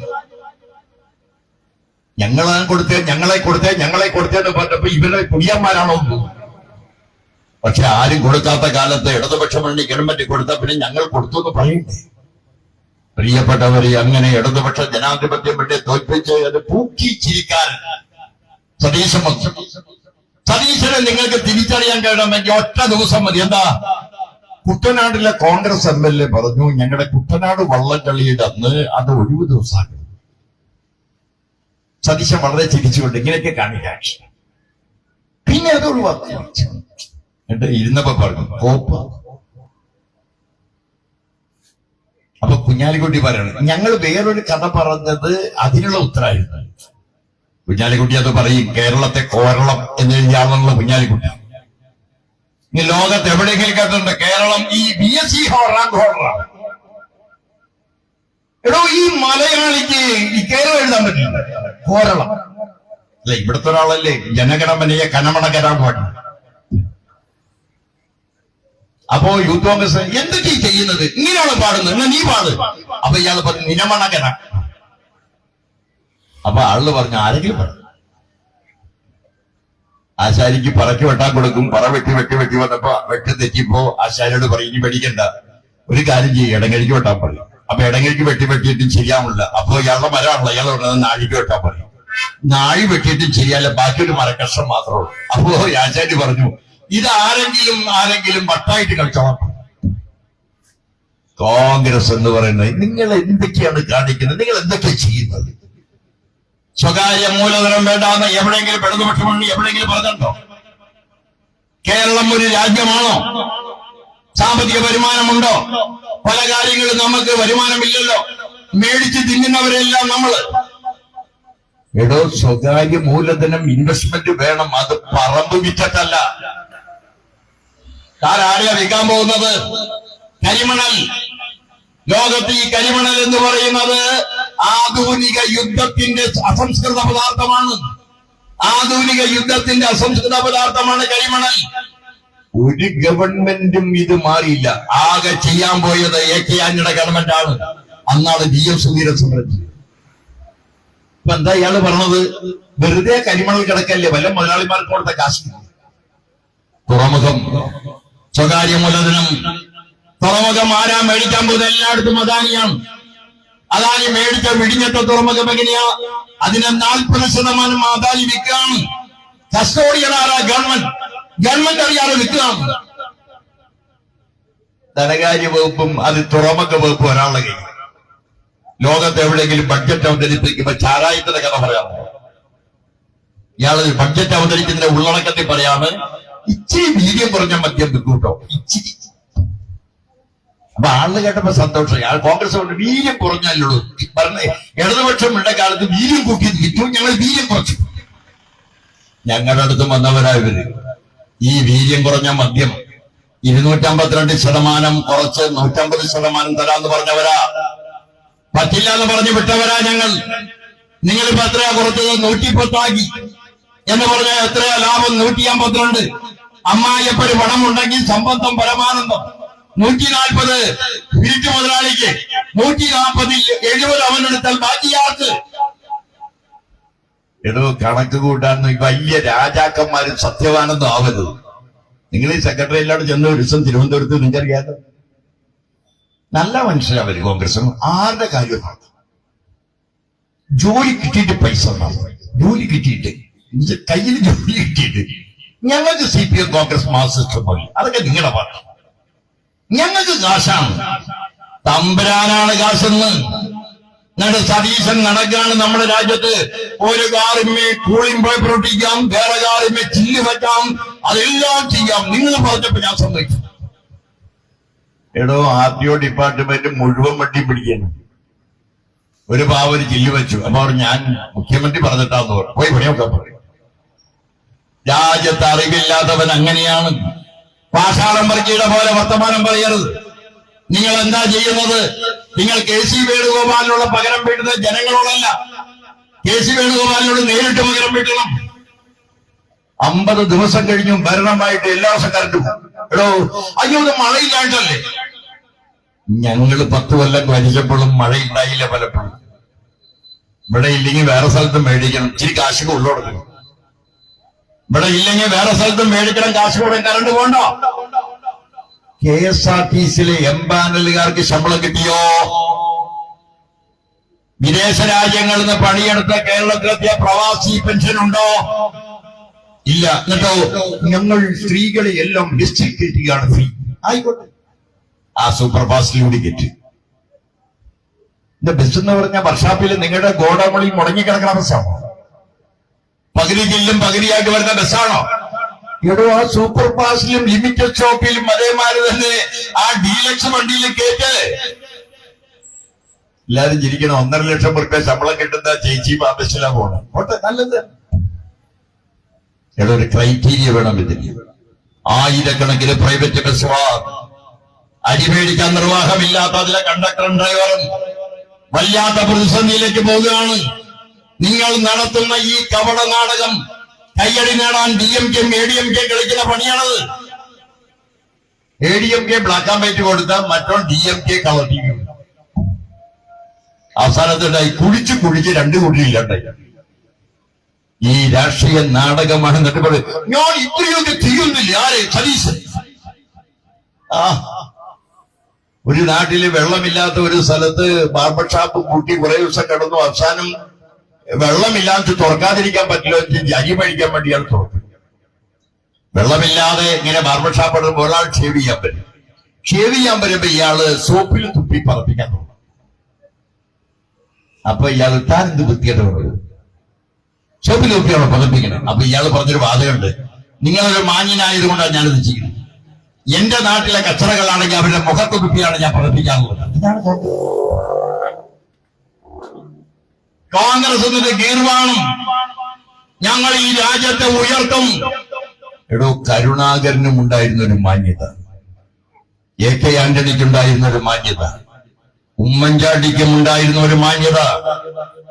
ഞങ്ങളെ കൊടുത്തേ എന്ന് പറഞ്ഞപ്പോ ഇവരുടെ കുടിയന്മാരാണോ? പക്ഷെ ആരും കൊടുക്കാത്ത കാലത്ത് ഇടതുപക്ഷ മുന്നണി ഗവൺമെന്റ് കൊടുത്ത പിന്നെ ഞങ്ങൾ കൊടുത്തു എന്ന് പറയണ്ടേ? പ്രിയപ്പെട്ടവരെ, അങ്ങനെ ഇടതുപക്ഷ ജനാധിപത്യം വേണ്ടി തോൽപ്പിച്ച് അത് പൂക്കിച്ചിരിക്കാൻ സതീശനെ നിങ്ങൾക്ക് തിരിച്ചറിയാൻ കഴിയണമെങ്കിൽ ഒറ്റ ദിവസം മതി. എന്താ? കുട്ടനാട്ടിലെ കോൺഗ്രസ് MLA പറഞ്ഞു, ഞങ്ങളുടെ കുട്ടനാട് വള്ളംകളിയുടെ അന്ന് അത് ഒഴിവ് ദിവസമാക്കണം. സതീശൻ വളരെ ചിരിച്ചുകൊണ്ട് ഇങ്ങനെയൊക്കെ കാണിക്കാൻ. പിന്നെ അത് ഒഴിവാക്കി. എന്നിട്ട് ഇരുന്നപ്പോ പറഞ്ഞു കോപ്പ. അപ്പൊ കുഞ്ഞാലിക്കുട്ടി പറയണം, ഞങ്ങൾ വേറൊരു കഥ പറഞ്ഞത് അതിനുള്ള ഉത്തരവായിരുന്നു. കുഞ്ഞാലിക്കുട്ടി അത് പറയും, കേരളത്തെ കോരളം എന്നെഴുതിയാണെന്നുള്ള കുഞ്ഞാലിക്കുട്ടി. ഇനി ലോകത്ത് എവിടെയെങ്കിലും കേട്ടിട്ടുണ്ട് കേരളം ഈ BSc റാങ്ക് ഹോൾഡറാണ്? എടോ, ഈ മലയാളിക്ക് ഈ കേരളം എഴുതാൻ പറ്റില്ല. കോരളം അല്ല, ഇവിടുത്തെ ഒരാളല്ലേ ജനഗണമനയെ കനമണകരാൻ പാടില്ല. അപ്പോ യൂത്ത് കോൺഗ്രസ് എന്തൊക്കെ ചെയ്യുന്നത്? ഇങ്ങനെയാണ് പാടുന്നത്, എന്നാ നീ പാട്. അപ്പൊ ഇയാള് പറഞ്ഞു നിനമണകര. അപ്പൊ ആള് പറഞ്ഞു ആരെങ്കിലും പറഞ്ഞു. ആശാരിക്ക് പറക്ക് വെട്ടാൻ കൊടുക്കും. പറ വെട്ടി വന്നപ്പോ വെട്ടി തെറ്റിപ്പോ ആശാരിയോട് പറയും ഇനി പേടിക്കണ്ട, ഒരു കാര്യം ചെയ്യും, ഇടങ്ങഴിക്ക് വെട്ടാൻ പറയും. അപ്പൊ ഇടങ്ങഴിക്ക് വെട്ടിയിട്ടും ശരിയാവില്ല. അപ്പൊ ഇയാളുടെ മരമാണല്ലോ, ഇയാൾ പറഞ്ഞത് നാഴിക്ക് വെട്ടാൻ പറയും. നാഴി വെട്ടിയിട്ടും ശരിയല്ല, ബാക്കിയൊരു മരക്കഷ്ണം മാത്രമേ ഉള്ളൂ. അപ്പോ ആശാരി പറഞ്ഞു ഇത് ആരെങ്കിലും വട്ടായിട്ട് കളിച്ചോളാം. കോൺഗ്രസ് എന്ന് പറയുന്നത് നിങ്ങൾ എന്തൊക്കെയാണ് കാണിക്കുന്നത്? നിങ്ങൾ എന്തൊക്കെയാണ് ചെയ്യുന്നത്? സ്വകാര്യ മൂലധനം വേണ്ടാന്ന് എവിടെയെങ്കിലും ഇടതുപക്ഷ മുന്നണി എവിടെയെങ്കിലും പറഞ്ഞിട്ടുണ്ടോ? കേരളം ഒരു രാജ്യമാണോ? സാമ്പത്തിക വരുമാനമുണ്ടോ? പല കാര്യങ്ങളും നമുക്ക് വരുമാനമില്ലല്ലോ. മേടിച്ച് തിന്നുന്നവരെല്ലാം നമ്മള്. എടോ, സ്വകാര്യ മൂലധനം ഇൻവെസ്റ്റ്മെന്റ് വേണം, അത് പറമ്പ് വിറ്റിട്ടല്ല. ആരെയാ വിൽക്കാൻ പോകുന്നത്? കരിമണൽ. ലോകത്ത് ഈ കരിമണൽ എന്ന് പറയുന്നത് ആധുനിക യുദ്ധത്തിന്റെ അസംസ്കൃത പദാർത്ഥമാണ്. ആധുനിക യുദ്ധത്തിന്റെ അസംസ്കൃത പദാർത്ഥമാണ് കരിമണൽ. ഒരു ഗവൺമെന്റും ഇത് മാറിയില്ല. ആകെ ചെയ്യാൻ പോയത് AK ആന്റണിയുടെ ഗവൺമെന്റ് ആണ്. അന്നാണ് GM സുധീരൻ സംരംഭിച്ചത്. ഇപ്പൊ എന്താ ഇയാള് പറഞ്ഞത്? വെറുതെ കരിമണൽ കിടക്കല്ലേ, വല്ല മുതലാളിമാർക്ക് കൊടുത്ത കാശ്. തുറമുഖം, സ്വകാര്യ മൂലധനം. തുറമുഖം ആരാ മേടിക്കാൻ പോകുന്നത്? എല്ലായിടത്തും അദാനിയാണ്. അദാനി മേടിച്ച വിഴിഞ്ഞത്തെ തുറമുഖം എങ്ങനെയാ? അതിനെ 40% അദാനി വിൽക്കുകയാണ്. കസ്റ്റോഡിയൻ ആരാ? ഗവൺമെന്റ് അറിയാതെ വിൽക്കുകയാണ്. ധനകാര്യ വകുപ്പും അത് തുറമുഖ വകുപ്പും ഒരാളുടെ കയ്യിൽ. ലോകത്ത് എവിടെയെങ്കിലും ബഡ്ജറ്റ് അവതരിപ്പിക്കുമ്പോ ചാരായത്തിന്റെ കഥ പറയാമോ? ഇയാള് ബഡ്ജറ്റ് അവതരിക്കുന്നതിന്റെ ഉള്ളടക്കത്തിൽ പറയാമ് ഇച്ചിരി വീര്യം കുറഞ്ഞ മദ്യം വിൽക്കൂട്ടോ, ഇച്ചിരി. അപ്പൊ ആള് കേട്ടപ്പോ സന്തോഷം. അയാൾ കോൺഗ്രസ് കൊണ്ട് വീര്യം കുറഞ്ഞല്ലോ പറഞ്ഞ. ഇടതുപക്ഷം ഉള്ള കാലത്ത് വീര്യം കൂട്ടി വിറ്റു, ഞങ്ങൾ വീര്യം കുറച്ചു. ഞങ്ങളുടെ അടുത്ത് വന്നവരാ ഇവര്. ഈ വീര്യം കുറഞ്ഞ മദ്യം 252% കുറച്ച് 150% തരാന്ന് പറഞ്ഞവരാ. പറ്റില്ല എന്ന് പറഞ്ഞു വിട്ടവരാ ഞങ്ങൾ. നിങ്ങളിപ്പോ എത്രയാ കുറച്ചത്? 110 ആക്കി എന്ന് പറഞ്ഞാൽ എത്രയാ ലാഭം? 152. അമ്മായിയപ്പൊരു പണമുണ്ടെങ്കിൽ സമ്പത്തം പരമാനന്ദം. 140 വീട്ടു മുതലാളിക്ക്, 140 70 അവനെടുത്താൽ ബാക്കിയാൾക്ക്. എടോ, കണക്ക് കൂട്ടാൻ വലിയ രാജാക്കന്മാരും സത്യവാനൊന്നും ആവരുത്. നിങ്ങൾ ഈ സെക്രട്ടറിയിലോട് ചെന്ന് ഒരു ദിവസം തിരുവനന്തപുരത്ത് നിങ്ങൾക്കറിയാതെ നല്ല മനുഷ്യരവര് കോൺഗ്രസ്. ആരുടെ കാര്യമാണ്? ജോലി കിട്ടിയിട്ട് പൈസ ഉണ്ടാവും. ജോലി കിട്ടിയിട്ട് കയ്യിൽ ജോലി കിട്ടിയിട്ട് ഞങ്ങൾക്ക് CPM കോൺഗ്രസ് മാർക്സിസ്റ്റ് പോയി. അതൊക്കെ നിങ്ങളുടെ പാട്ട്. ഞങ്ങൾക്ക് കാശാണ്, തമ്പുരാനാണ് കാശെന്ന്. എന്നിട്ട് സതീശൻ നടക്കാണ് നമ്മുടെ രാജ്യത്ത്. ഒരു കാറിന്മേ കൂളിംഗ് പൈപ്പ് ഒട്ടിക്കാം, വേറെ കാറിന്മേ ചില്ല് പറ്റാം, അതെല്ലാം ചെയ്യാം. നിങ്ങൾ പറഞ്ഞപ്പോ ഞാൻ സമ്മതിച്ചു. എടോ, RTO ഡിപ്പാർട്ട്മെന്റ് മുഴുവൻ വട്ടി പിടിക്കണം. ഒരു പാവര് ചില്ലു വെച്ചു. അപ്പൊ അവർ ഞാൻ മുഖ്യമന്ത്രി പറഞ്ഞിട്ടാന്ന് പറഞ്ഞു. പോയി പണിയൊക്കെ പറയും. രാജ്യത്ത് അറിവില്ലാത്തവൻ അങ്ങനെയാണ്. പാഷാളം വർക്കിയുടെ പോലെ വർത്തമാനം പറയരുത്. നിങ്ങൾ എന്താ ചെയ്യുന്നത്? നിങ്ങൾ KC വേണുഗോപാലിനുള്ള പകരം വീട്ടുന്നത് ജനങ്ങളോടല്ല, KC വേണുഗോപാലിനോട് നേരിട്ട് പകരം വീട്ടണം. 50 ദിവസം കഴിഞ്ഞും ഭരണമായിട്ട് എല്ലാ ദിവസം കറണ്ട് എടോ അയ്യോ ഇത് മഴയില്ലാണ്ടല്ലേ. ഞങ്ങള് 10 കൊല്ലം ഭരിച്ചപ്പോഴും മഴയുണ്ടായില്ല പലപ്പോഴും. ഇവിടെ ഇല്ലെങ്കിൽ വേറെ സ്ഥലത്ത് മേടിക്കണം, ഇച്ചിരി കാശൊക്കെ ഉള്ളോടത്ത്. ഇവിടെ ഇല്ലെങ്കിൽ വേറെ സ്ഥലത്ത് മേടിക്കണം, കാശ് കൂടെ കറണ്ട് പോണ്ടോ? KSRTCയിലെ എംപാനലുകാർക്ക് ശമ്പളം കിട്ടിയോ? വിദേശ രാജ്യങ്ങളിൽ നിന്ന് പണിയെടുത്ത കേരളത്തിലെത്തിയ പ്രവാസി പെൻഷൻ ഉണ്ടോ? ഇല്ല. എന്നിട്ടോ ഞങ്ങൾ സ്ത്രീകളെ എല്ലാം ബസ്സിൽ കയറ്റുകയാണ്, ഫ്രീ ആയിക്കോട്ടെ. ആ സൂപ്പർ ഫാസ്റ്റിലൂടെ കയറ്റി. ബസ് എന്ന് പറഞ്ഞ വർഷാപ്പിൽ നിങ്ങളുടെ ഗോഡൌണിൽ മുടങ്ങിക്കിടക്കുന്ന ബസ്സാണോ? പകുതി ജില്ലും പകുതിയായിട്ട് വരുന്ന ബസ്സാണോ? എടോ ആ സൂപ്പർ ഫാസ്റ്റിലും ലിമിറ്റഡ് സ്റ്റോപ്പിലും അതേമാതിരി തന്നെ ആ ഡീലക്സ് വണ്ടിയിൽ കയറ്റ്. എല്ലാരും ചിരിക്കണം. 1.5 ലക്ഷം റുപ്യ ശമ്പളം കിട്ടുന്ന ചേച്ചി ആ ബസ്സിലാ പോകണം. ഓട്ടെ, നല്ലത്. എടോ ഒരു ക്രൈറ്റീരിയ വേണം ഇതിന്. ആയിരക്കണക്കിന് പ്രൈവറ്റ് ബസ്സുകാർ, അരി മേടിക്കാൻ നിർവാഹമില്ലാത്ത അതിലെ കണ്ടക്ടറും ഡ്രൈവറും വല്ലാത്ത പ്രതിസന്ധിയിലേക്ക് പോവുകയാണ്. നിങ്ങൾ നടത്തുന്ന ഈ കപട നാടകം കയ്യടി നേടാൻ DMK ADMK കളിക്കുന്ന പണിയാണത്. ADMK ബ്ലാക്ക് ആൻഡ് വൈറ്റ് കൊടുത്താൽ മറ്റോ DMK കളർ TV. അവസാനത്തുണ്ടായി കുഴിച്ച് 2 കുഴിയിലുണ്ടായി. ഈ രാഷ്ട്രീയ നാടകമാണ്. എന്നിട്ട് പറയും ഞാൻ ഇത്രയൊക്കെ ചെയ്യുന്നില്ല. ആരെ? സതീശൻ. ഒരു നാട്ടില് വെള്ളമില്ലാത്ത ഒരു സ്ഥലത്ത് ബാർബർ ഷാപ്പ് കൂട്ടി കുറെ ദിവസം കിടന്നു. അവസാനം വെള്ളമില്ലാതെ തുറക്കാതിരിക്കാൻ പറ്റില്ല, അരി മേടിക്കാൻ വേണ്ടി ഇയാൾ തുറക്കും. വെള്ളമില്ലാതെ ഇങ്ങനെ ബാർബർ ഷാപ്പ് ഇടുമ്പോൾ ഒരാൾ ഷേവ് ചെയ്യാൻ പറ്റും. ഷേവ് ചെയ്യാൻ വരുമ്പോ ഇയാള് സോപ്പിൽ തുപ്പി പറപ്പിക്കാൻ തോന്നും. അപ്പൊ ഇയാൾ താൻ എന്ത് വൃത്തിയായിട്ട് പറയും? സോപ്പിൽ തുപ്പിയാണോ പറപ്പിക്കണം? അപ്പൊ ഇയാൾ പറഞ്ഞൊരു വാദമുണ്ട്, നിങ്ങളൊരു മാന്യനായതുകൊണ്ടാണ് ഞാനിത് ചെയ്യുന്നത്. എന്റെ നാട്ടിലെ കച്ചറകളാണെങ്കിൽ അവരുടെ മുഖത്ത് തുപ്പിയാണ് ഞാൻ പറപ്പിക്കാറുള്ളത്. കോൺഗ്രസ് എന്നിട്ട് ഗീർവാണം ഞങ്ങൾ ഈ രാജ്യത്തെ ഉയർത്തും. എടോ കരുണാകരനും ഉണ്ടായിരുന്ന ഒരു മാന്യത, AK ആന്റണിക്കുണ്ടായിരുന്ന ഒരു മാന്യത, ഉമ്മൻചാണ്ടിക്കും ഉണ്ടായിരുന്ന ഒരു മാന്യത.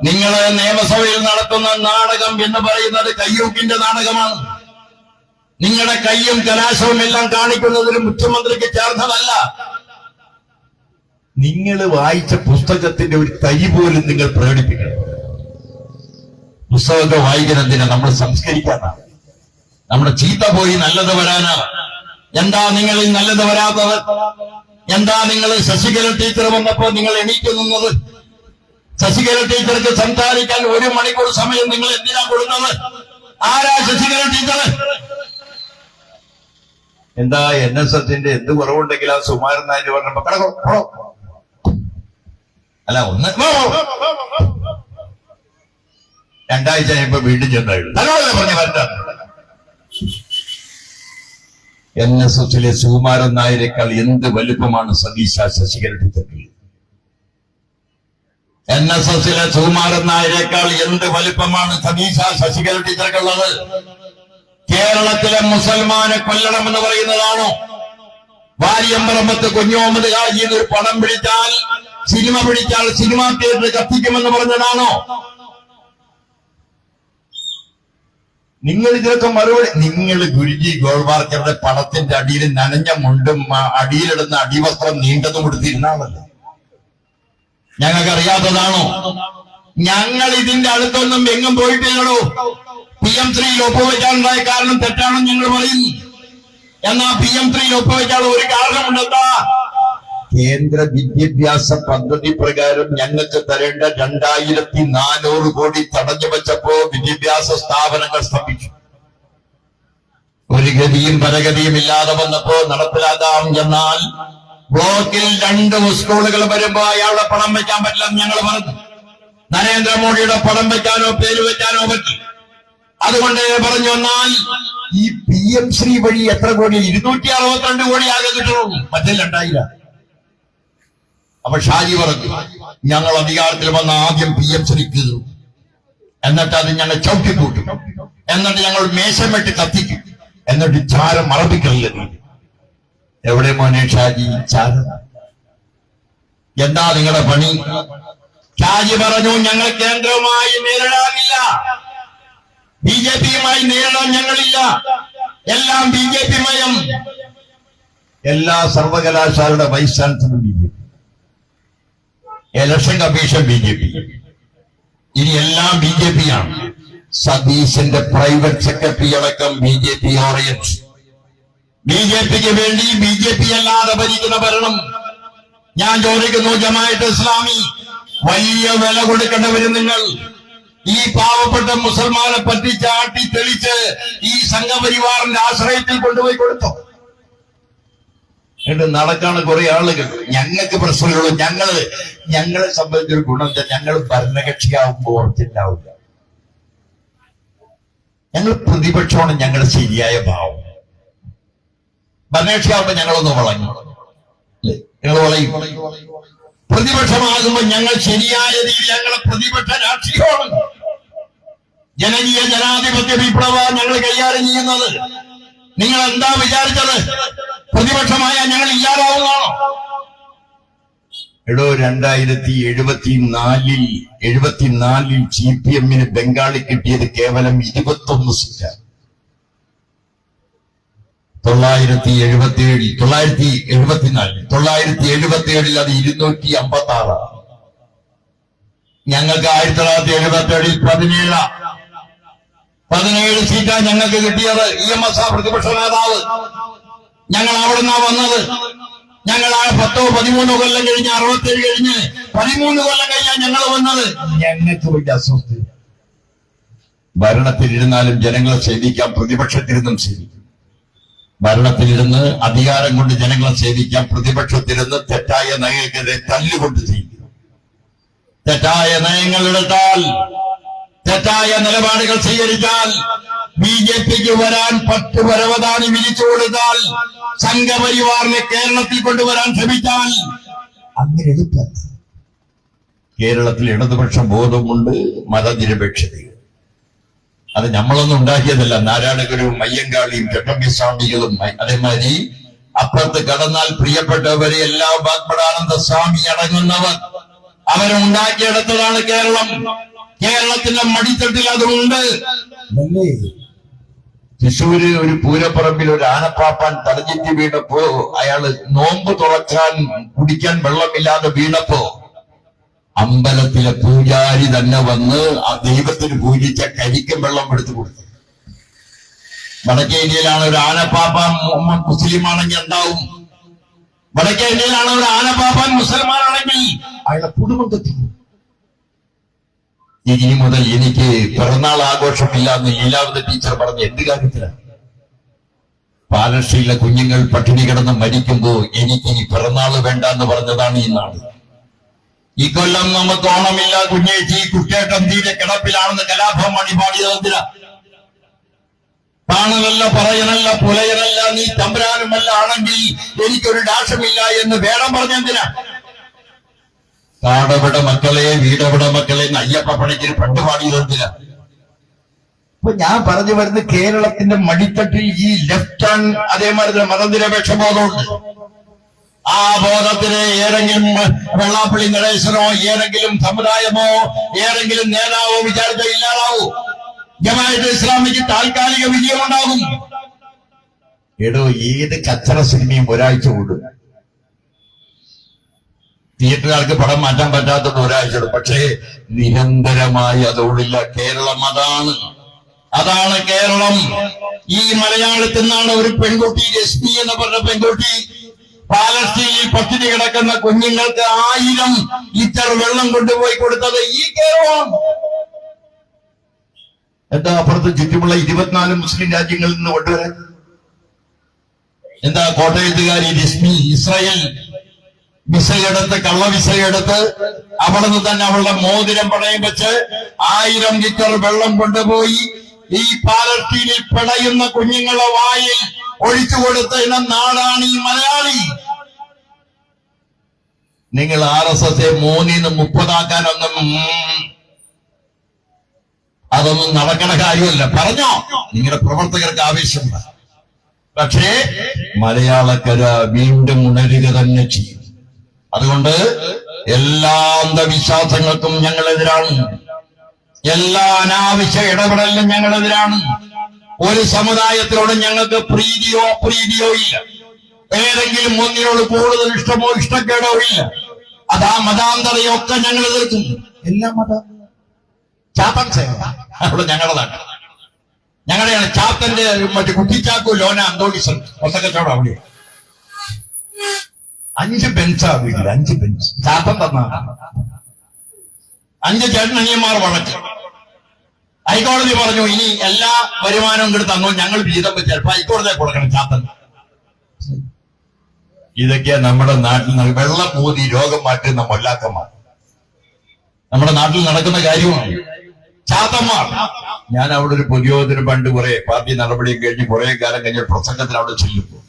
നിങ്ങൾ നിയമസഭയിൽ നടത്തുന്ന നാടകം എന്ന് പറയുന്നത് കയ്യൂക്കിന്റെ നാടകമാണ്. നിങ്ങളുടെ കയ്യും കലാശവും എല്ലാം കാണിക്കുന്നതിന് മുഖ്യമന്ത്രിക്ക് ചേർന്നതല്ല. നിങ്ങൾ വായിച്ച പുസ്തകത്തിന്റെ ഒരു തരി പോലും നിങ്ങൾ പ്രകടിപ്പിക്കണം. പുസ്തകമൊക്കെ വായിക്കുന്നതിനെ നമ്മൾ സംസ്കരിക്കാനാണ്. നമ്മുടെ ചീത്ത പോയി നല്ലത് വരാനാ. എന്താ നിങ്ങളിൽ നല്ലത് വരാത്തത്? എന്താ നിങ്ങൾ ശശികല ടീച്ചർ വന്നപ്പോ നിങ്ങൾ എണീറ്റ് നിന്നത്? ശശികല ടീച്ചർക്ക് സംസാരിക്കാൻ 1 മണിക്കൂർ സമയം നിങ്ങൾ എന്തിനാ കൊടുത്തത്? ആരാ ശശികല ടീച്ചർ? എന്താ NSSന്റെ എന്ത് കുറവുണ്ടെങ്കിൽ ആ സുമാരൻ നായർ പറഞ്ഞപ്പോ കിടക്കോ അല്ല ഒന്ന് 2 ആഴ്ച കഴിയുമ്പോ വീണ്ടും ചെന്നായിരുന്നു. തന്നോടല്ലേ പറഞ്ഞ വരണ്ട. NSSലെ സുകുമാരൻ നായരെക്കാൾ എന്ത് വലുപ്പമാണ് സതീശ ശശികല ടീച്ചർക്ക്? NSSലെ സുകുമാരൻ നായരെക്കാൾ എന്ത് വലുപ്പമാണ് സതീശ ശശികല ടീച്ചർക്കുള്ളത്? കേരളത്തിലെ മുസൽമാനെ കൊല്ലണമെന്ന് പറയുന്നതാണോ? വാര്യമ്പറമ്പത്ത് കുഞ്ഞോമത് ഹാജി ഒരു പടം പിടിച്ചാൽ, സിനിമ പിടിച്ചാൽ സിനിമാ തിയേറ്റർ കത്തിക്കുമെന്ന് പറഞ്ഞതാണോ? നിങ്ങൾ ഇതിനൊക്കെ മറുപടി. നിങ്ങൾ ഗുരുജി ഗോൾവാർക്കറുടെ പടത്തിന്റെ അടിയിൽ നനഞ്ഞ മുണ്ടും അടിയിലിടുന്ന അടിവസ്ത്രം നീണ്ടതും കൊടുത്തിരുന്നാണല്ലോ. ഞങ്ങൾക്കറിയാത്തതാണോ? ഞങ്ങൾ ഇതിന്റെ അടുത്തൊന്നും എങ്ങും പോയിട്ടില്ലടോ. PM3യിൽ ഒപ്പുവെക്കാനുണ്ടായ കാരണം തെറ്റാണെന്ന് ഞങ്ങൾ പറയുന്നു. എന്നാ PM3യിൽ ഒപ്പുവെക്കാനുള്ള ഒരു കാരണമുണ്ടെന്താ? കേന്ദ്ര വിദ്യാഭ്യാസ പദ്ധതി പ്രകാരം ഞങ്ങൾക്ക് തരേണ്ട 2400 കോടി തടഞ്ഞു വെച്ചപ്പോ വിദ്യാഭ്യാസ സ്ഥാപനങ്ങൾ സ്ഥാപിച്ചു. ഒരു ഗതിയും പരഗതിയും ഇല്ലാതെ വന്നപ്പോ നടപ്പിലാക്കാം എന്നാൽ ബ്ലോക്കിൽ 2 സ്കൂളുകൾ വരുമ്പോ അയാളുടെ പണം വെക്കാൻ പറ്റില്ലെന്ന് ഞങ്ങൾ പറഞ്ഞു. നരേന്ദ്രമോദിയുടെ പണം വെക്കാനോ പേര് വെക്കാനോ പറ്റി. അതുകൊണ്ട് പറഞ്ഞു. എന്നാൽ ഈ PM3 വഴി എത്ര കോടി? 262 കോടി ആകെ കിട്ടുള്ളൂ, മറ്റേ 2000. അപ്പൊ ഷാജി പറഞ്ഞു ഞങ്ങൾ അധികാരത്തിൽ വന്ന ആദ്യം PMC കീറും, എന്നിട്ട് അത് ഞങ്ങൾ ചവിട്ടിക്കൂട്ടും, എന്നിട്ട് ഞങ്ങൾ മേശമെട്ട് കത്തിക്കും, എന്നിട്ട് ചാരം മറപ്പിക്കലില്ല. എവിടെ മോനെ ഷാജി ചാരം? എന്താ നിങ്ങളുടെ പണി? ഷാജി പറഞ്ഞു, ഞങ്ങൾ കേന്ദ്രവുമായി നേരിടാനില്ല, BJPയുമായി നേരിടാൻ ഞങ്ങളില്ല, എല്ലാം BJP മയം. എല്ലാ സർവകലാശാലയുടെ vice chancellor BJP, election commission BJP, ഇനി എല്ലാം BJPയാണ്. സതീശന്റെ പ്രൈവറ്റ് സെക്രട്ടറി അടക്കം BJP ഓറിയന്റ്. BJPക്ക് വേണ്ടി BJP അല്ലാതെ ഭരിക്കുന്ന ഭരണം. ഞാൻ ചോദിക്കുന്നു, ജമാഅത്തെ ഇസ്ലാമി വലിയ വില കൊടുക്കേണ്ടവരും നിങ്ങൾ. ഈ പാവപ്പെട്ട മുസൽമാനെ പറ്റിച്ച് ആട്ടി തെളിച്ച് ഈ സംഘപരിവാറിന്റെ ആശ്രയത്തിൽ കൊണ്ടുപോയി കൊടുത്തു. എന്നിട്ട് നടക്കാണ് കുറെ ആളുകൾ. ഞങ്ങൾക്ക് പ്രശ്നമുള്ളൂ. ഞങ്ങളെ സംബന്ധിച്ചൊരു ഗുണം, ഞങ്ങൾ ഭരണകക്ഷിയാവുമ്പോൾ ഓർത്തില്ലാവില്ല. ഞങ്ങൾ പ്രതിപക്ഷമാണ് ഞങ്ങളുടെ ശരിയായ ഭാവം. ഭരണകക്ഷിയാവുമ്പോ ഞങ്ങളൊന്ന് വളഞ്ഞു, അല്ലേ? ഞങ്ങൾ വളയും. പ്രതിപക്ഷമാകുമ്പോൾ ഞങ്ങൾ ശരിയായ രീതിയിൽ ഞങ്ങളെ പ്രതിപക്ഷ രാഷ്ട്രീയമാണ്. ജനകീയ ജനാധിപത്യ വിപ്ലവ ഞങ്ങൾ കൈകാര്യം ചെയ്യുന്നത്. നിങ്ങൾ എന്താ വിചാരിച്ചത്? പ്രതിപക്ഷമായ ഞങ്ങൾ ഇല്ലാതാവുന്നതാണോ? 2074 CPM-ന് ബംഗാളിൽ കിട്ടിയത് കേവലം 21 സീറ്റാണ്. 977 അത് 256. ഞങ്ങൾക്ക് 1977 17 സീറ്റാണ് ഞങ്ങൾക്ക് കിട്ടിയത്. EMS പ്രതിപക്ഷ നേതാവ്. ഞങ്ങൾ അവിടെ നിന്നാ വന്നത്. ഞങ്ങൾ 10-13 കൊല്ലം കഴിഞ്ഞ് 67 കഴിഞ്ഞ് 13 കൊല്ലം കഴിഞ്ഞാൽ ഞങ്ങൾ വന്നത്. ഞങ്ങൾക്ക് വലിയ അസ്വസ്ഥ. ഭരണത്തിലിരുന്നാലും ജനങ്ങളെ സേവിക്കാം, പ്രതിപക്ഷത്തിരുന്നും സേവിക്കും. ഭരണത്തിലിരുന്ന് അധികാരം കൊണ്ട് ജനങ്ങളെ സേവിക്കാം, പ്രതിപക്ഷത്തിരുന്ന് തെറ്റായ നയങ്ങൾക്കെതിരെ തല്ലുകൊണ്ട് ചെയ്യും. തെറ്റായ നയങ്ങൾ എടുത്താൽ, തെറ്റായ നിലപാടുകൾ സ്വീകരിച്ചാൽ, BJPക്ക് വരാൻ 10 പരവതാനി വിരിച്ചു കൊടുത്താൽ, സംഘപരിവാറിനെ കേരളത്തിൽ കൊണ്ടുവരാൻ ശ്രമിച്ചാൽ അങ്ങനെ എളുപ്പമല്ല. കേരളത്തിൽ ഇടതുപക്ഷ ബോധമുണ്ട്, മതനിരപേക്ഷതയും. അത് നമ്മളൊന്നും ഉണ്ടാക്കിയതല്ല. നാരായണഗുരുവും അയ്യങ്കാളിയും ചട്ടമ്പിസ്വാമികളും അതേമാതിരി അപ്പുറത്ത് കടന്നാൽ പ്രിയപ്പെട്ടവരെ എല്ലാ വാഗ്ബടാനന്ദ സ്വാമി അടങ്ങുന്നവർ അവരുണ്ടാക്കിയെടുത്തതാണ് കേരളം. കേരളത്തിന്റെ മടിത്തട്ടിൽ അതുണ്ട്. തൃശ്ശൂര് ഒരു പൂരപ്പറമ്പിൽ ഒരു ആനപ്പാപ്പാൻ തടഞ്ഞിട്ട് വീണപ്പോ, അയാള് നോമ്പ് തുറക്കാൻ കുടിക്കാൻ വെള്ളമില്ലാതെ വീണപ്പോ അമ്പലത്തിലെ പൂജാരി തന്നെ വന്ന് ആ ദൈവത്തിന് പൂജിച്ച കരിക്കും വെള്ളം എടുത്തു കൊടുത്തു. വടക്കേ ഇന്ത്യയിലാണ് ഒരു ആനപ്പാപ്പാൻ മുസ്ലിമാണെങ്കിൽ എന്താവും? വടക്കേ ഇന്ത്യയിലാണ് ഒരു ആനപ്പാപ്പാൻ മുസൽമാനാണെങ്കിൽ അയാളെ കുടുംബം തെറ്റി. ഇനി മുതൽ എനിക്ക് പിറന്നാൾ ആഘോഷമില്ല എന്ന് ലീലാവതി ടീച്ചർ പറഞ്ഞ എന്ത് കാര്യത്തിലാണ്? പാലശ്ശേരിയിലെ കുഞ്ഞുങ്ങൾ പട്ടിണി കിടന്ന് മരിക്കുമ്പോ എനിക്ക് ഇനി പിറന്നാൾ വേണ്ട എന്ന് പറഞ്ഞതാണ് ഈ നാട്. ഈ കൊല്ലം നമുക്ക് ഓണമില്ല കുഞ്ഞേച്ചി, കുട്ടിയേട്ടൻ തീരെ കിടപ്പിലാണെന്ന് കലാഭവൻ പാടിയതെന്തിനാ? കാണലല്ല, പറയനല്ല, പുലയനല്ല, നീ തമ്പുരാനുമല്ല ആണെങ്കിൽ എനിക്കൊരു ദാഷമില്ല എന്ന് വേണം പറഞ്ഞെന്തിനാ? കാടവിടെ മക്കളെ, വീടവിടെ മക്കളെ അയ്യപ്പ പണിക്കൊരു പണ്ട് പാടിയതെന്തിനാ? അപ്പൊ ഞാൻ പറഞ്ഞു വരുന്നത്, കേരളത്തിന്റെ മടിത്തട്ടിൽ ഈ ലെഫ്റ്റ് ഹാൻഡ് അതേമാതിരി മതനിരപേക്ഷ ബോധമുണ്ട്. ആ ബോധത്തിന് ഏതെങ്കിലും വെള്ളാപ്പള്ളി നടേശനോ ഏതെങ്കിലും സമുദായമോ ഏതെങ്കിലും നേതാവോ വിചാരിച്ച ഇല്ലാതാവൂ. ജമാഅത്തെ ഇസ്ലാമിക്ക് താൽക്കാലിക വിജയമുണ്ടാകും. ഏത് കച്ചറ സിനിമയും ഒരാഴ്ച കൂടും. തിയേറ്ററുകാർക്ക് പടം മാറ്റാൻ പറ്റാത്തത് ഒരാഴ്ച, പക്ഷേ നിരന്തരമായി അതോടില്ല. കേരളം അതാണ് കേരളം. ഈ മലയാളത്തിൽ നിന്നാണ് ഒരു പെൺകുട്ടി, രശ്മി എന്ന് പറഞ്ഞ പെൺകുട്ടി, പാലസ്തീനിൽ പട്ടിണി കിടക്കുന്ന കുഞ്ഞുങ്ങൾക്ക് 1000 ലിറ്റർ വെള്ളം കൊണ്ടുപോയി കൊടുത്തത് ഈ കേരളം. എന്താ അപ്പുറത്ത് ചുറ്റുമുള്ള 24 മുസ്ലിം രാജ്യങ്ങളിൽ നിന്ന് കൊണ്ടുവരാൻ? എന്താ കോട്ടയത്തുകാരി രശ്മി ഇസ്രായേൽ വിസയെടുത്ത്, കള്ള വിസയെടുത്ത് അവിടെ നിന്ന് തന്നെ അവളുടെ മോതിരം പണയം വെച്ച് 1000 ലിറ്റർ വെള്ളം കൊണ്ടുപോയി ഈ പാലസ്തീനിൽ പിടയുന്ന കുഞ്ഞുങ്ങളെ വായിൽ ഒഴിച്ചു കൊടുത്ത നാടാണ് ഈ മലയാളി. നിങ്ങൾ RSS 3 30 അതൊന്നും നടക്കണ കാര്യമല്ല. പറഞ്ഞോ, നിങ്ങളുടെ പ്രവർത്തകർക്ക് ആവേശമുണ്ട്. പക്ഷേ മലയാളക്കര വീണ്ടും ഉണരുക തന്നെ ചെയ്യും. അതുകൊണ്ട് എല്ലാ അന്ധവിശ്വാസങ്ങൾക്കും ഞങ്ങളെതിരാണ്. എല്ലാ അനാവശ്യ ഇടപെടലിനും ഞങ്ങളെതിരാണ്. ഒരു സമുദായത്തിനോട് ഞങ്ങൾക്ക് പ്രീതിയോ അപ്രീതിയോ ഇല്ല. ഏതെങ്കിലും ഒന്നിനോട് കൂടുതൽ ഇഷ്ടമോ ഇഷ്ടക്കേടോ ഇല്ല. അതാ മതാന്തരയൊക്കെ ഞങ്ങൾ എതിർക്കും. എല്ലാ മതം ചാത്തൻ സേവ അവിടെ ഞങ്ങളുടെതാണ്. ഞങ്ങളുടെയാണ്. ചാത്തന്റെ മറ്റു കുട്ടിച്ചാക്കു ലോന അന്തോണിസൺ ഒത്തക്കച്ചവടം അവിടെ 5 ബെഞ്ചാ വീട്ടിൽ. 5 ബെഞ്ച് ചാത്തൻ തന്നാണ്. 5 ചേട്ടനനിയന്മാർ വഴക്ക്. ഹൈക്കോടതി പറഞ്ഞു ഇനി എല്ലാ വരുമാനവും കൂടി തന്നു ഞങ്ങൾ വീതം വെച്ച് ചിലപ്പോ ഹൈക്കോടതിയെ കൊടുക്കണം ചാത്തൻ. ഇതൊക്കെയാ നമ്മുടെ നാട്ടിൽ വെള്ളം മൂതി രോഗം മാറ്റുന്ന മൊല്ലാക്കന്മാർ നമ്മുടെ നാട്ടിൽ നടക്കുന്ന കാര്യമാണ്. ചാത്തന്മാർ. ഞാൻ അവിടെ ഒരു പൊതുയോഗത്തിന് പണ്ട് കുറെ പാർട്ടി നടപടിയും കഴിഞ്ഞ് കുറെ കാലം കഴിഞ്ഞ പ്രസംഗത്തിന് അവിടെ ചെല്ലുമ്പോൾ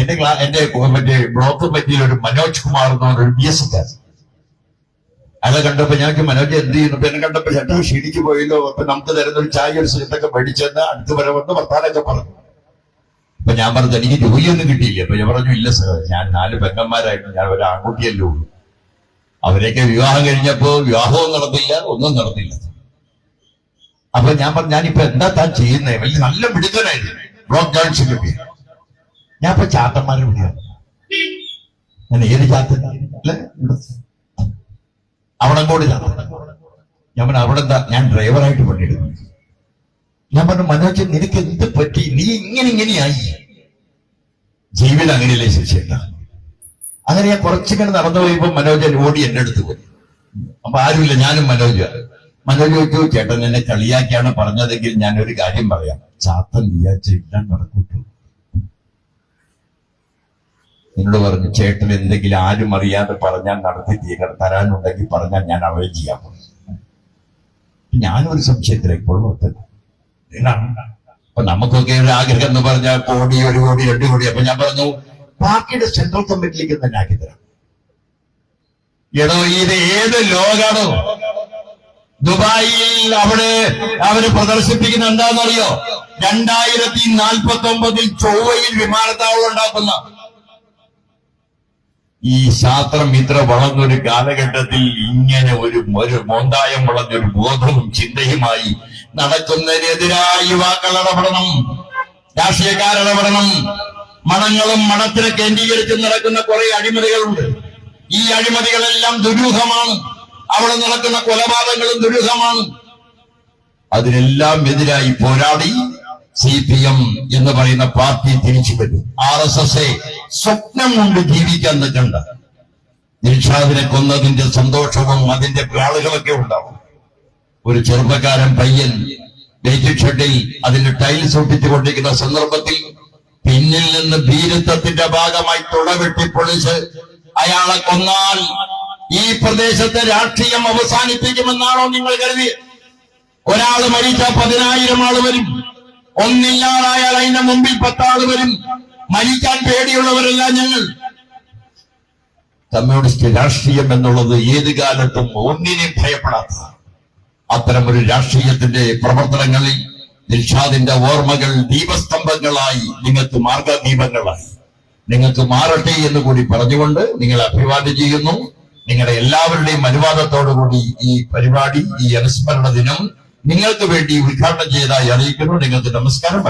എന്റെ മറ്റേ ബ്ലോക്ക് പറ്റിയിൽ ഒരു മനോജ് കുമാർ എന്ന് പറഞ്ഞൊരു BSF അയാളെ കണ്ടപ്പോ ഞങ്ങൾക്ക് മനോജ് എന്ത് ചെയ്യുന്നു? എന്നെ കണ്ടപ്പോ ചേട്ടാ ക്ഷീണിച്ചു പോയല്ലോ, അപ്പൊ നമുക്ക് തരുന്ന ഒരു ചായ ഒരു സീറ്റൊക്കെ മേടിച്ചെന്ന് അടുത്ത് വരെ വന്ന് വർത്താനൊക്കെ പറഞ്ഞു. അപ്പൊ ഞാൻ പറഞ്ഞു എനിക്ക് ജോലിയൊന്നും കിട്ടിയില്ല. അപ്പൊ ഞാൻ പറഞ്ഞു ഇല്ല സാർ, ഞാൻ 4 പെങ്ങന്മാരായിരുന്നു, ഞാൻ ഒരു ആൺകുട്ടിയല്ലേ ഉള്ളൂ. അവരെയൊക്കെ വിവാഹം കഴിഞ്ഞപ്പോ വിവാഹവും നടന്നില്ല, ഒന്നും നടന്നില്ല. അപ്പൊ ഞാൻ പറഞ്ഞു ഞാനിപ്പോ എന്താ താൻ ചെയ്യുന്നേ? വലിയ നല്ല മിടുക്കനായിരുന്നു, ബ്ലോക്ക് ജോയിന്റ് സെക്രട്ടറി. ഞാൻ ഇപ്പൊ ചാത്തന്മാരെ വിളിയാണ്. ഞാൻ ഏത് ചാത്തൻ അല്ലെ അവിടെ കൂടി ചാത്തൻ. ഞാൻ പറഞ്ഞു അവിടെ എന്താ? ഞാൻ ഡ്രൈവറായിട്ട് പണിയെടുക്കുന്നു. ഞാൻ പറഞ്ഞു മനോജ് നിനക്ക് എന്ത് പറ്റി? നീ ഇങ്ങനെയായി. ജീവിതം അങ്ങനെയല്ലേ ശശിയേട്ടാ. അങ്ങനെ ഞാൻ കുറച്ചിങ്ങനെ നടന്നു പോയപ്പോ മനോജൻ ഓടി എന്റെ അടുത്ത് പോയി. അപ്പൊ ആരുമില്ല, ഞാനും മനോജ് ചോദിച്ചു ചേട്ടൻ എന്നെ കളിയാക്കിയാണ് പറഞ്ഞതെങ്കിൽ ഞാനൊരു കാര്യം പറയാം. ചാത്തൻ വിചാരിച്ച ഇല്ലാൻ നടക്കൂട്ടു. എന്നോട് പറഞ്ഞു ചേട്ടൻ എന്തെങ്കിലും ആരും അറിയാതെ പറഞ്ഞാൽ നടത്തി തരാനുണ്ടെങ്കിൽ പറഞ്ഞാൽ ഞാൻ അറേഞ്ച് ചെയ്യാൻ പോകും. ഞാനൊരു സംശയത്തിലേക്ക് കൊള്ളത്തില്ല. അപ്പൊ നമുക്കൊക്കെ ഒരു ആഗ്രഹം എന്ന് പറഞ്ഞാൽ 1 കോടി 1 കോടി 2 കോടി. അപ്പൊ ഞാൻ പറഞ്ഞു പാർട്ടിയുടെ സെൻട്രൽ കമ്മിറ്റിയിലേക്ക് തന്നെ ആക്കി തരാം. എടോ ഇത് ഏത് ലോകാണോ? ദുബായിൽ അവിടെ അവര് പ്രദർശിപ്പിക്കുന്ന എന്താണെന്നറിയോ? 2049 ചൊവ്വയിൽ വിമാനത്താവളം ഉണ്ടാക്കുന്ന ഈ ശാസ്ത്രം ഇത്ര വളർന്നൊരു കാലഘട്ടത്തിൽ ഇങ്ങനെ ഒരു മോന്തായം വളർന്നൊരു ബോധവും ചിന്തയുമായി നടക്കുന്നതിനെതിരായി യുവാക്കൾ ഇടപെടണം, രാഷ്ട്രീയക്കാരിടപെടണം. മണങ്ങളും മണത്തിനെ കേന്ദ്രീകരിച്ച് നടക്കുന്ന കുറെ അഴിമതികളുണ്ട്. ഈ അഴിമതികളെല്ലാം ദുരൂഹമാണ്. അവിടെ നടക്കുന്ന കൊലപാതകങ്ങളും ദുരൂഹമാണ്. അതിനെല്ലാം എതിരായി പോരാടി CPM എന്ന് പറയുന്ന പാർട്ടി തിരിച്ചു വരും. RSS സ്വപ്നം കൊണ്ട് ജീവിക്കാൻ നിൽക്കണ്ട. ദിൽഷാദിനെ കൊന്നതിന്റെ സന്തോഷവും അതിന്റെ ആളുകളൊക്കെ ഉണ്ടാവും. ഒരു ചെറുപ്പക്കാരൻ പയ്യൻ ബേജ് ഷെഡിൽ അതിന്റെ ടൈൽസ് ഒട്ടിച്ചുകൊണ്ടിരിക്കുന്ന സന്ദർഭത്തിൽ പിന്നിൽ നിന്ന് ഭീരുത്വത്തിന്റെ ഭാഗമായി തുടവെട്ടി പൊളിച്ച് അയാളെ കൊന്നാൽ ഈ പ്രദേശത്തെ രാഷ്ട്രീയം അവസാനിപ്പിക്കുമെന്നാണോ നിങ്ങൾ കരുതി? ഒരാൾ മരിച്ചാൽ 10,000 ആള് വരും. ഒന്നില്ലാതായാൽ അതിന്റെ മുമ്പിൽ 10 ആള് വരും. മരിക്കാൻ പേടിയുള്ളവരല്ല ഞങ്ങൾ. കമ്മ്യൂണിസ്റ്റ് രാഷ്ട്രീയം എന്നുള്ളത് ഏത് കാലത്തും ഒന്നിനെയും ഭയപ്പെടാത്ത അത്തരം ഒരു രാഷ്ട്രീയത്തിന്റെ പ്രവർത്തനങ്ങളിൽ ദിൽഷാദിന്റെ ഓർമ്മകൾ ദീപസ്തംഭങ്ങളായി, നിങ്ങൾക്ക് മാർഗദീപങ്ങളായി നിങ്ങൾക്ക് മാറട്ടെ എന്ന് കൂടി പറഞ്ഞുകൊണ്ട് നിങ്ങളെ അഭിവാദ്യം ചെയ്യുന്നു. നിങ്ങളുടെ എല്ലാവരുടെയും അനുവാദത്തോടുകൂടി ഈ പരിപാടി, ഈ അനുസ്മരണ ദിനം നിങ്ങൾക്ക് വേണ്ടി ഉദ്ഘാടനം ചെയ്തതായി അറിയിക്കുന്നു. നിങ്ങൾക്ക് നമസ്കാരം.